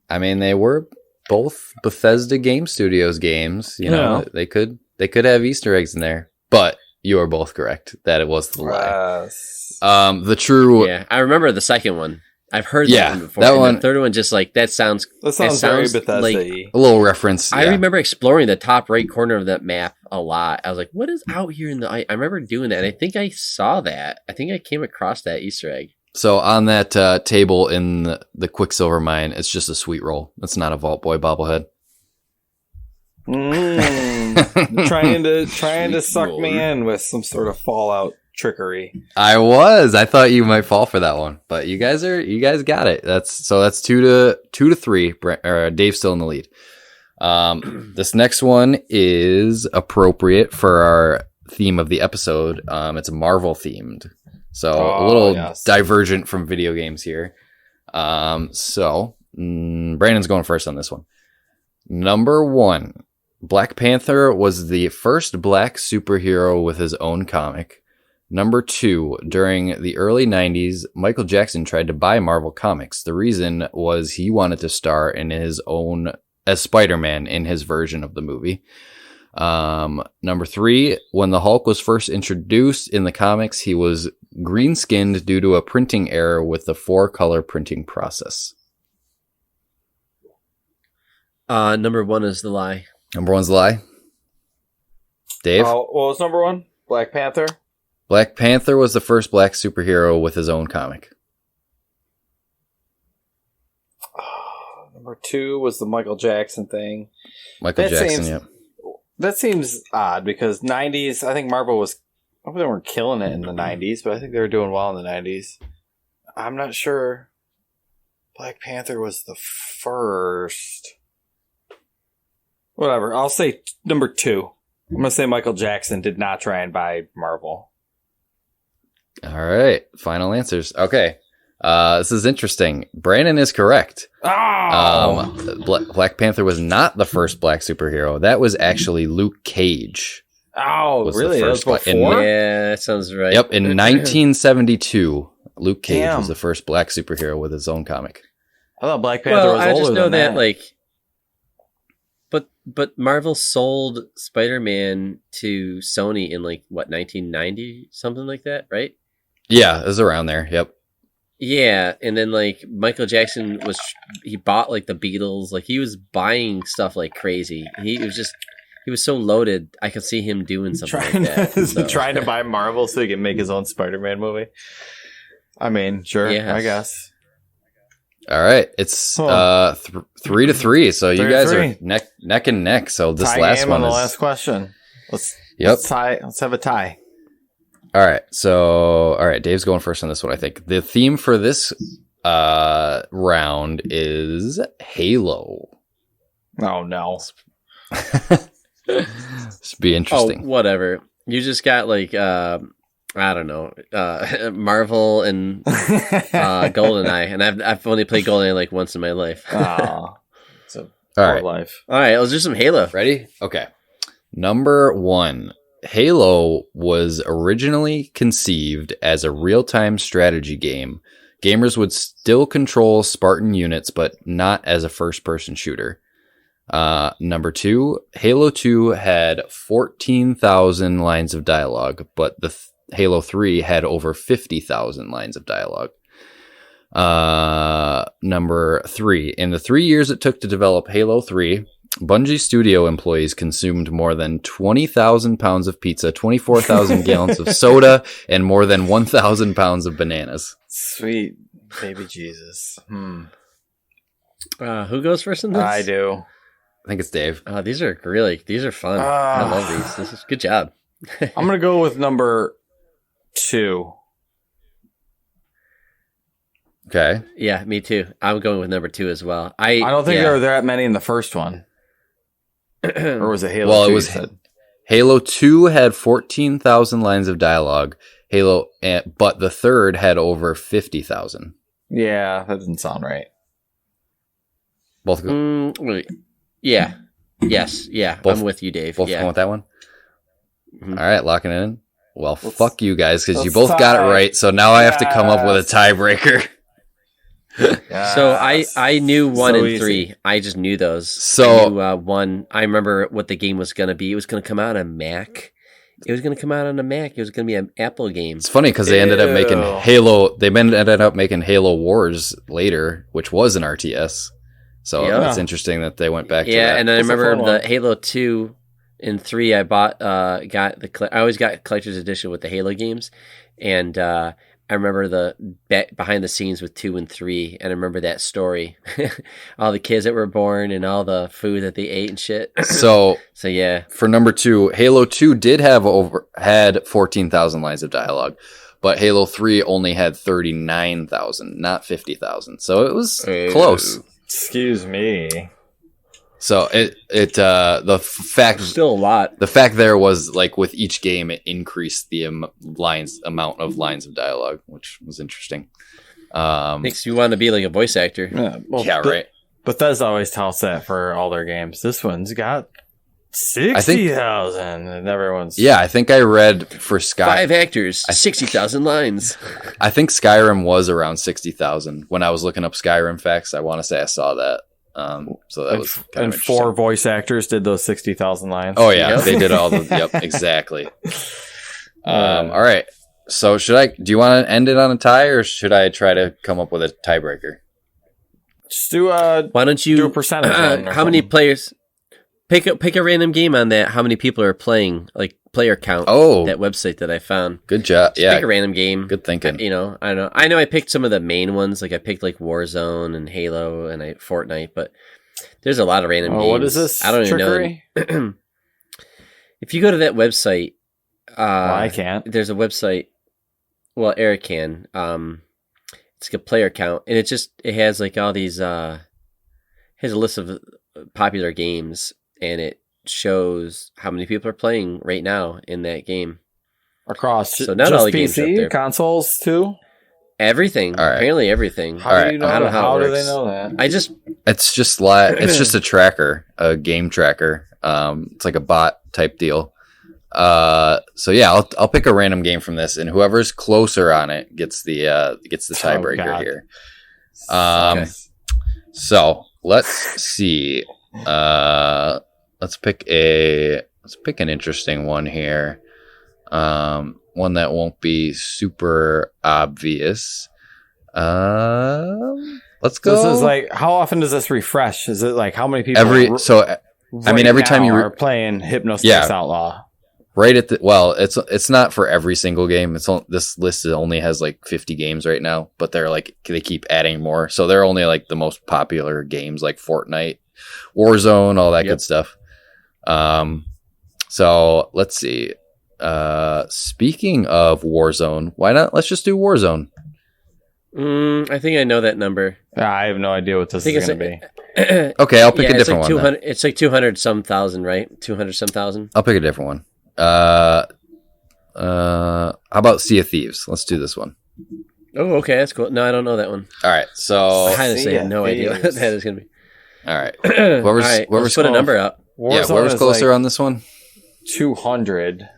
I mean, they were both Bethesda Game Studios games. You know, they could have Easter eggs in there, but you are both correct that it was the lie. The true.
Yeah, I remember the second one. I've heard that one before.
That one,
the third one, just like that sounds
very Bethesda-y.
like
a little reference.
I remember exploring the top right corner of that map a lot. I was like, "What is out here in the?" I remember doing that, and I think I saw that. I think I came across that Easter egg.
So on that table in the Quicksilver mine, it's just a sweet roll. It's not a Vault Boy bobblehead.
Trying to suck me in with some sort of Fallout trickery.
I thought you might fall for that one, but you guys got it. That's 2 to 3. Dave's still in the lead. This next one is appropriate for our theme of the episode. It's Marvel themed, so a little divergent from video games here. So Brandon's going first on this one. Number 1, Black Panther was the first black superhero with his own comic. Number 2, during the early 90s, Michael Jackson tried to buy Marvel Comics. The reason was he wanted to star in his own as Spider-Man in his version of the movie. Number 3, when the Hulk was first introduced in the comics, he was green-skinned due to a printing error with the 4-color printing process.
Number 1 is the lie.
Number 1's the lie. Dave?
What was number 1? Black Panther?
Black Panther was the first black superhero with his own comic.
Number 2 was the Michael Jackson thing.
Yeah.
That seems odd because 90s, I think Marvel was, I hope they weren't killing it in the 90s, but I think they were doing well in the 90s. I'm not sure. Black Panther was the first. Whatever. I'll say number 2. I'm going to say Michael Jackson did not try and buy Marvel.
All right. Final answers. Okay. This is interesting. Brandon is correct. Black Panther was not the first black superhero. That was actually Luke Cage.
Oh, really? That was before?
Yeah, that sounds right.
Yep. In 1972, Luke Cage was the first black superhero with his own comic.
I thought Black Panther was older than that. I just know that,
like, but Marvel sold Spider-Man to Sony in, like, what, 1990? Something like that, right?
Yeah, it was around there. Yep.
Yeah, and then, like, Michael Jackson he bought, like, the Beatles. Like, he was buying stuff like crazy. He was so loaded, I could see him doing something like that.
Trying to buy Marvel so he can make his own Spider-Man movie. I mean, sure, yes. I guess.
All right, it's 3-3. So you guys are neck and neck. So this
tie
last
game
one
on
is
the last question. Let's tie. Let's have a tie.
All right. So Dave's going first on this one. I think the theme for this round is Halo.
Oh no.
This be interesting.
Oh, whatever. You just got like I don't know, Marvel and GoldenEye, and I've only played GoldenEye like once in my life.
Oh, it's a
All
poor
right.
life.
All right, let's do some Halo.
Ready? Okay. Number 1. Halo was originally conceived as a real-time strategy game. Gamers would still control Spartan units, but not as a first-person shooter. Number 2, Halo 2 had 14,000 lines of dialogue, but the Halo 3 had over 50,000 lines of dialogue. Number 3, in the 3 years it took to develop Halo 3, Bungie studio employees consumed more than 20,000 pounds of pizza, 24,000 gallons of soda, and more than 1,000 pounds of bananas.
Sweet baby Jesus.
Who goes first in this?
I do.
I think it's Dave.
These are fun. I love these. This is good job.
I'm gonna go with number 2.
Okay.
Yeah, me too. I'm going with number 2 as well. I
don't think there were that many in the first one. Or was it Halo 2?
Well, it was Halo 2 had 14,000 lines of dialogue. But the third had over 50,000.
Yeah, that doesn't sound right.
Both.
Wait. Yeah. Yes. Yeah.
Both,
I'm with you, Dave.
Both
yeah.
going with that one.
Mm-hmm.
All right, locking it in. Well, fuck you guys because you both got it right. So now I have to come up with a tiebreaker.
So I knew 1 and 3.
Easy.
I just knew those.
So
I knew 1. I remember what the game was going to be. It was going to come out on Mac. It was going to come out on a Mac. It was going to be an Apple game.
It's funny because they ended up making Halo. They ended up making Halo Wars later, which was an RTS. So it's interesting that they went back to that.
Yeah, and I remember the Halo 2 and 3. I always got collector's edition with the Halo games, and I remember the behind the scenes with 2 and 3, and I remember that story, all the kids that were born and all the food that they ate and shit.
So
yeah.
For number 2, Halo 2 did had 14,000 lines of dialogue, but Halo 3 only had 39,000, not 50,000. So it was close.
Excuse me.
So the fact
still a lot.
The fact there was like with each game it increased the amount of lines of dialogue, which was interesting.
Makes you want to be like a voice actor.
Yeah, right.
Bethesda always touts that for all their games. This one's got 60,000, and everyone's
I think I read for Sky
5 actors, 60,000 lines.
I think Skyrim was around 60,000 when I was looking up Skyrim facts. I want to say I saw that. So that was kind of
4 voice actors did those 60,000 lines.
Oh yeah, they did all the exactly. All right. So do you want to end it on a tie, or should I try to come up with a tiebreaker?
Just do
why don't you
do a percentage?
how many players? Pick a random game on that. How many people are playing? Like player count.
Oh,
that website that I found.
Good job.
Just pick a random game.
Good thinking.
I know. I picked some of the main ones. Like I picked like Warzone and Halo and Fortnite, but there's a lot of random games.
What is this?
I don't
trickery?
even know. If you go to that website,
I can't.
There's a website. Well, Eric can. It's like a player count, and it has like all these. Has a list of popular games, and it shows how many people are playing right now in that game
across.
So not
just
all the games up
PC,
there.
consoles too.
Everything.
All right.
Apparently everything.
How do you know?
I don't know how it
do
works.
they know that?
It's just a tracker, a game tracker. It's like a bot type deal. So yeah, I'll pick a random game from this, and whoever's closer on it gets the tiebreaker here.
Okay.
So let's see. Let's pick an interesting one here. One that won't be super obvious. Let's go.
This is like, how often does this refresh? Is it like how many people?
Every time you
are playing Hypnospace Outlaw.
right at the it's not for every single game. This list only has like 50 games right now, but they keep adding more, so they're only like the most popular games like Fortnite, Warzone, all that good stuff. So let's see. Speaking of Warzone, why not? Let's just do Warzone.
I think I know that number.
I have no idea what this is going to be.
Okay, I'll pick a different one. Then.
It's like 200 some thousand, right? 200 some thousand.
I'll pick a different one. How about Sea of Thieves? Let's do this one.
Oh, okay, that's cool. No, I don't know that one.
All right, so
I honestly have no idea what that is going to be.
All right, whoever's
put a number out.
Whoever's closer on this one.
200.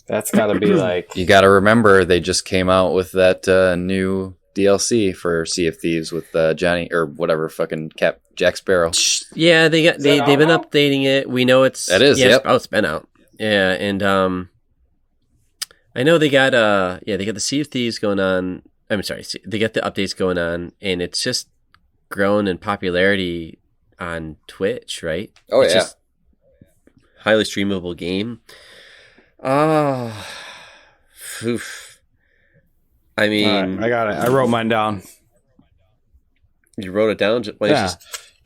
That's got to be like...
You got to remember, they just came out with that new DLC for Sea of Thieves with Johnny, or whatever, fucking Jack Sparrow.
Yeah, they've been updating it. We know it's...
It is,
yep. Oh, it's been out. Yeah, and I know they got the Sea of Thieves going on. I'm sorry, they got the updates going on, and it's just grown in popularity on Twitch, right?
Oh,
it's
yeah.
Just highly streamable game. Oh, oof. I mean,
right, I got it. I wrote mine down.
You wrote it down? Just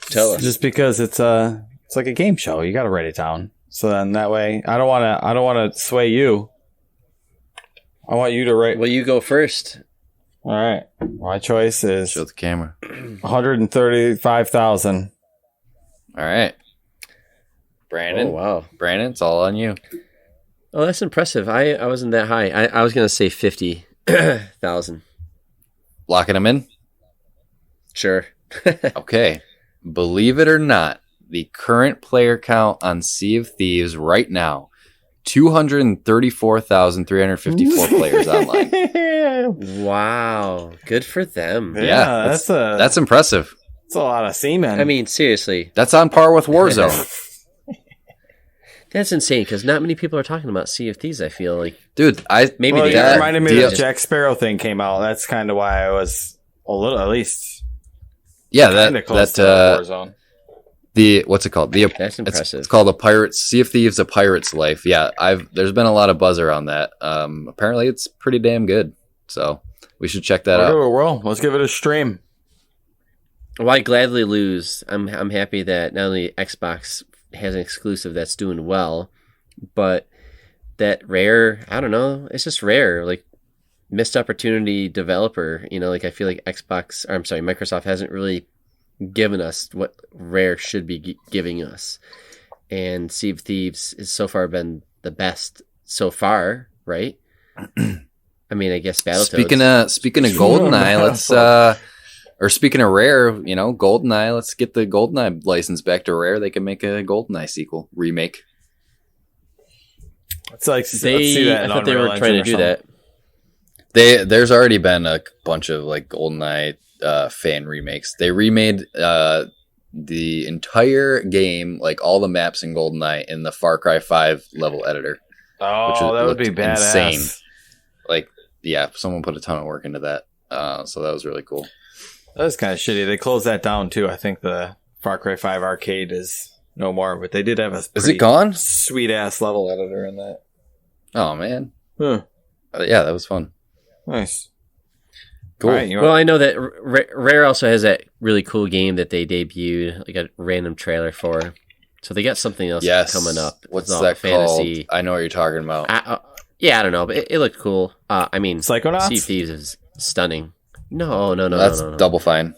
tell us.
Just because it's like a game show. You got to write it down. So then that way, I don't want to sway you. I want you to write.
Well, you go first.
All right. My choice is
show the camera.
135,000.
All right. Brandon.
Oh, wow.
Brandon, it's all on you.
Oh, that's impressive. I wasn't that high. I was going to say 50,000.
Locking them in?
Sure.
Okay. Believe it or not, the current player count on Sea of Thieves right now, 234,354 players online.
Wow. Good for them.
Yeah, that's impressive.
That's a lot of semen.
I mean, seriously.
That's on par with Warzone.
That's insane because not many people are talking about Sea of Thieves. I feel like,
dude,
maybe
it
they
reminded me of the Jack Sparrow thing came out. That's kind of why I was a little, at least.
Yeah, Warzone. What's it called?
That's impressive.
It's called Sea of Thieves: A Pirate's Life. Yeah, there's been a lot of buzz around that. Apparently, it's pretty damn good. So we should check that out.
Well, let's give it a stream.
Well, I gladly lose. I'm happy that not only Xbox has an exclusive that's doing well, but that Rare, I don't know, it's just Rare, like missed opportunity developer, like I feel like Microsoft hasn't really given us what Rare should be giving us. And Sea of Thieves has so far been the best so far, right? I mean, I guess Battletoads.
Speaking of GoldenEye, or speaking of Rare, GoldenEye, let's get the GoldenEye license back to Rare. They can make a GoldenEye sequel, remake.
It's like, I thought
they were trying to do that.
There's already been a bunch of like GoldenEye fan remakes. They remade the entire game, like all the maps in GoldenEye, in the Far Cry 5 level editor.
Oh, that would be badass. Insane.
Like, yeah, someone put a ton of work into that. So that was really cool.
That was kind of shitty. They closed that down too. I think the Far Cry 5 arcade is no more, but they did have a
is it gone?
Sweet ass level editor in that.
Oh man,
huh.
Yeah, that was fun.
Nice,
cool.
Right, well, I know that Rare also has that really cool game that they debuted, like a random trailer for. So they got something else coming up.
What's that fantasy called? I know what you're talking about.
I don't know, but it looked cool. I mean,
Psychonauts?
Sea of Thieves is stunning. No.
That's Double Fine.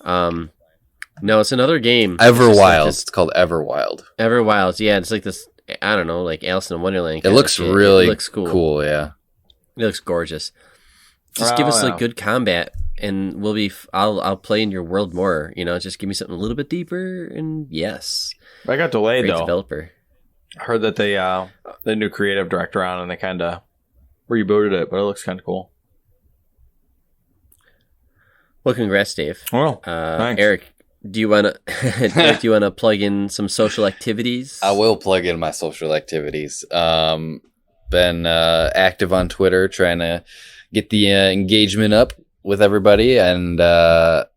No, it's another game.
Everwild. It's called Everwild.
Everwild. Yeah, it's like this. I don't know, like Alice in Wonderland.
It looks really cool. Yeah,
it looks gorgeous. Just give us like good combat, and we'll be. I'll play in your world more. Just give me something a little bit deeper. And yes,
I got delayed though.
Developer.
I heard that the new creative director on, and they kind of rebooted it, but it looks kind of cool.
Well, congrats, Dave.
Well, thanks.
Eric, do you want to plug in some social activities?
I will plug in my social activities. Been active on Twitter, trying to get the engagement up with everybody. And let's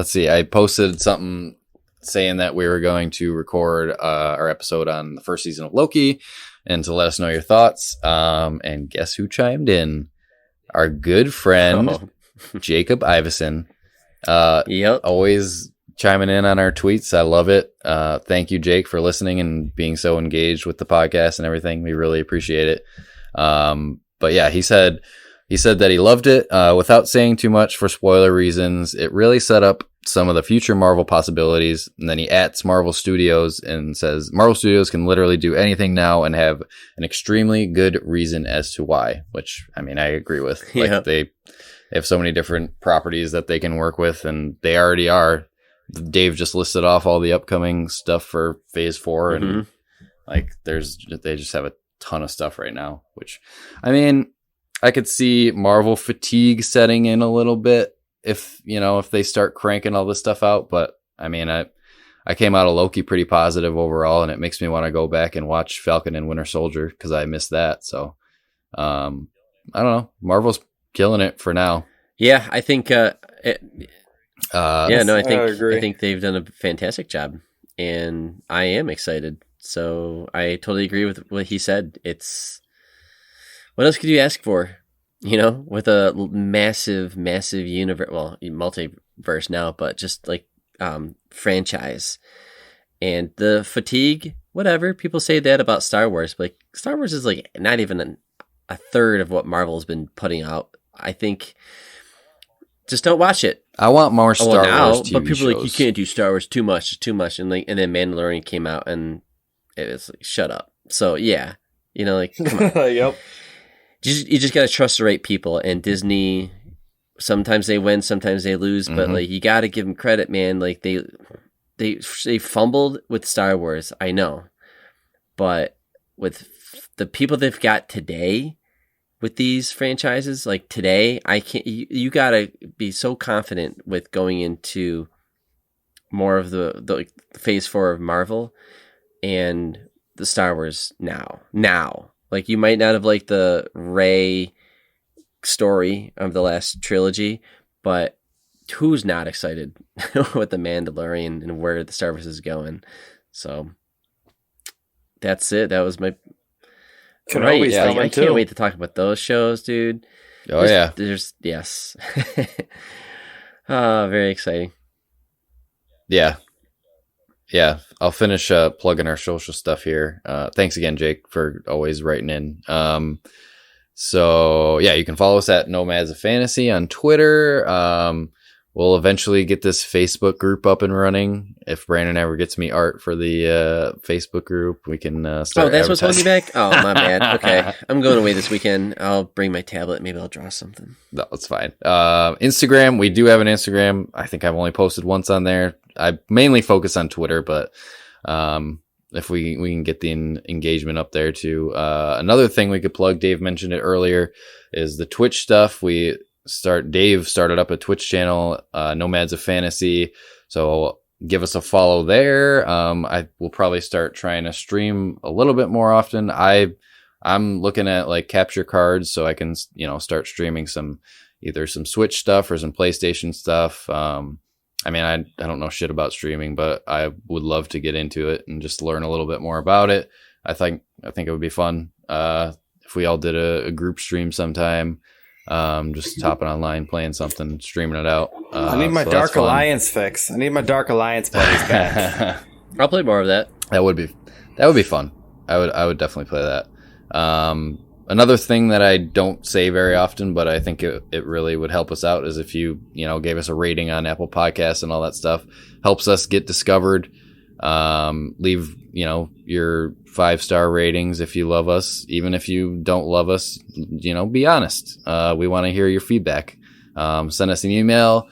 see, I posted something saying that we were going to record our episode on the first season of Loki. and to let us know your thoughts. And guess who chimed in? Our good friend, Jacob Iveson.
Yep.
Always chiming in on our tweets. I love it. Thank you, Jake, for listening and being so engaged with the podcast and everything. We really appreciate it. But yeah, he said that he loved it. Without saying too much for spoiler reasons, it really set up some of the future Marvel possibilities. And then he ats Marvel Studios and says Marvel Studios can literally do anything now and have an extremely good reason as to why, which I mean, I agree with. Like they have so mthey have so many different properties that they can work with, and they already are. Dave just listed off all the upcoming stuff for Phase 4, and like they just have a ton of stuff right now, which I mean, I could see Marvel fatigue setting in a little bit if they start cranking all this stuff out. But I mean, I came out of Loki pretty positive overall, and it makes me want to go back and watch Falcon and Winter Soldier because I missed that. So I don't know. Marvel's killing it for now.
Yeah, I think. I
agree.
I think they've done a fantastic job, and I am excited. So I totally agree with what he said. What else could you ask for? With a massive universe, well, multiverse now, but just like franchise, and the fatigue. Whatever people say that about Star Wars, but like Star Wars is like not even a third of what Marvel's been putting out. I think. Just don't watch it.
I want more Star Wars TV
but people
shows.
are like, you can't do Star Wars too much. It's too much. And then Mandalorian came out, and it was like, shut up. So yeah, come on.
Yep.
You just gotta trust the right people. And Disney, sometimes they win, sometimes they lose, but like you gotta give them credit, man. Like they fumbled with Star Wars, I know, but with the people they've got today. With these franchises, like today, I can't. You gotta be so confident with going into more of the Phase 4 of Marvel and the Star Wars now. Like you might not have liked the Rey story of the last trilogy, but who's not excited with the Mandalorian and where the Star Wars is going? So that's it. That was my.
Kenobi's coming
I
too.
can't wait to talk about those shows, dude. There's yes. Very exciting.
Yeah. I'll finish plugging our social stuff here. Thanks again, Jake, for always writing in. So yeah, you can follow us at Nomads of Fantasy on Twitter. We'll eventually get this Facebook group up and running. If Brandon ever gets me art for the Facebook group, we can start.
Oh, that's what's holding you back? Oh, my bad. Okay. I'm going away this weekend. I'll bring my tablet. Maybe I'll draw something.
No, that's fine. Instagram, we do have an Instagram. I think I've only posted once on there. I mainly focus on Twitter, but if we can get the engagement up there too. Another thing we could plug, Dave mentioned it earlier, is the Twitch stuff. Dave started up a Twitch channel, Nomads of Fantasy. So give us a follow there. I will probably start trying to stream a little bit more often. I'm looking at like capture cards so I can, start streaming either some Switch stuff or some PlayStation stuff. I mean, I don't know shit about streaming, but I would love to get into it and just learn a little bit more about it. I think it would be fun. If we all did a group stream sometime. Just hopping online, playing something, streaming it out.
I need my Dark Alliance fix. I need my Dark Alliance buddies back.
I'll play more of that.
That would be fun. I would definitely play that. Another thing that I don't say very often, but I think it really would help us out is if you gave us a rating on Apple Podcasts and all that stuff. Helps us get discovered. Leave your 5-star ratings if you love us. Even if you don't love us, be honest. We want to hear your feedback. Send us an email,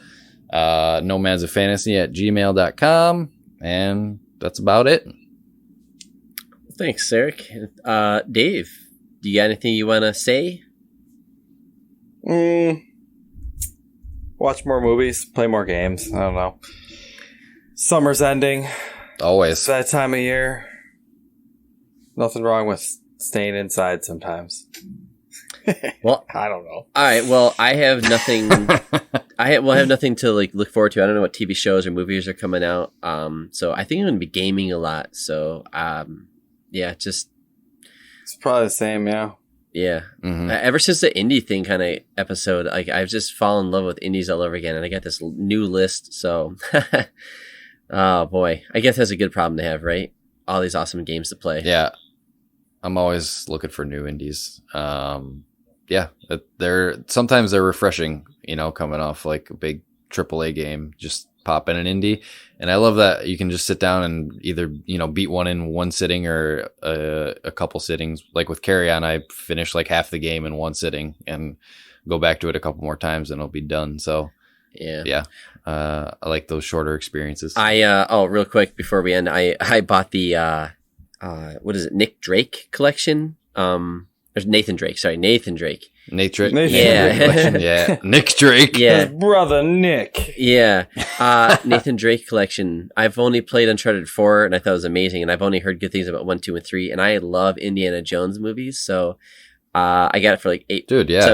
nomadsoffantasy@gmail.com, and that's about it.
Thanks, Eric. Dave, do you got anything you want to say?
Watch more movies, play more games. I don't know. Summer's ending.
Always.
It's that time of year. Nothing wrong with staying inside sometimes.
Well,
I don't know.
All right. Well, I have nothing. I have nothing to look forward to. I don't know what TV shows or movies are coming out. So I think I'm going to be gaming a lot. So yeah, just
It's probably the same, yeah.
Yeah.
Mhm.
Ever since the indie thing kind of episode, like I've just fallen in love with indies all over again, and I got this new list. So, oh boy, I guess that's a good problem to have, right? All these awesome games to play.
Yeah, I'm always looking for new indies. Yeah, sometimes they're refreshing. Coming off like a big AAA game, just pop in an indie, and I love that you can just sit down and either beat one in one sitting or a couple sittings. Like with Carry On, I finished like half the game in one sitting and go back to it a couple more times and it'll be done. So yeah, I like those shorter experiences.
Real quick before we end, I bought the what is it, Nick Drake collection? There's Nathan Drake.
Nate Drake.
Yeah.
Yeah. Nick Drake.
Yeah.
His brother Nick.
Yeah. Nathan Drake collection. I've only played Uncharted 4 and I thought it was amazing. And I've only heard good things about 1, 2, and 3. And I love Indiana Jones movies. So I got it for like $7, $8.
Yeah.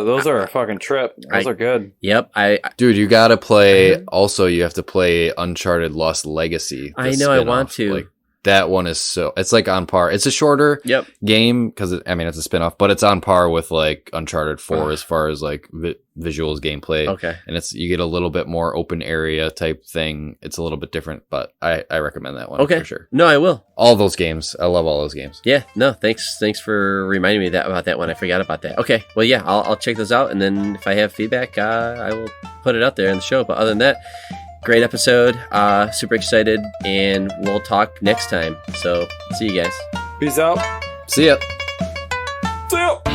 Those are a fucking trip. Those are good.
Yep.
Dude, you got to play. Also, you have to play Uncharted Lost Legacy.
I know. I want to.
Like, that one is it's like on par. It's a shorter game because it's a spinoff, but it's on par with like Uncharted 4 as far as like visuals, gameplay.
Okay.
And you get a little bit more open area type thing. It's a little bit different, but I recommend that one for sure.
No, I will.
All those games. I love all those games.
Yeah. No, thanks for reminding me about that one. I forgot about that. Okay. Well, yeah, I'll check those out. And then if I have feedback, I will put it out there in the show. But other than that, great episode. Super excited, and we'll talk next time. So, see you guys.
Peace out.
See ya.
See ya.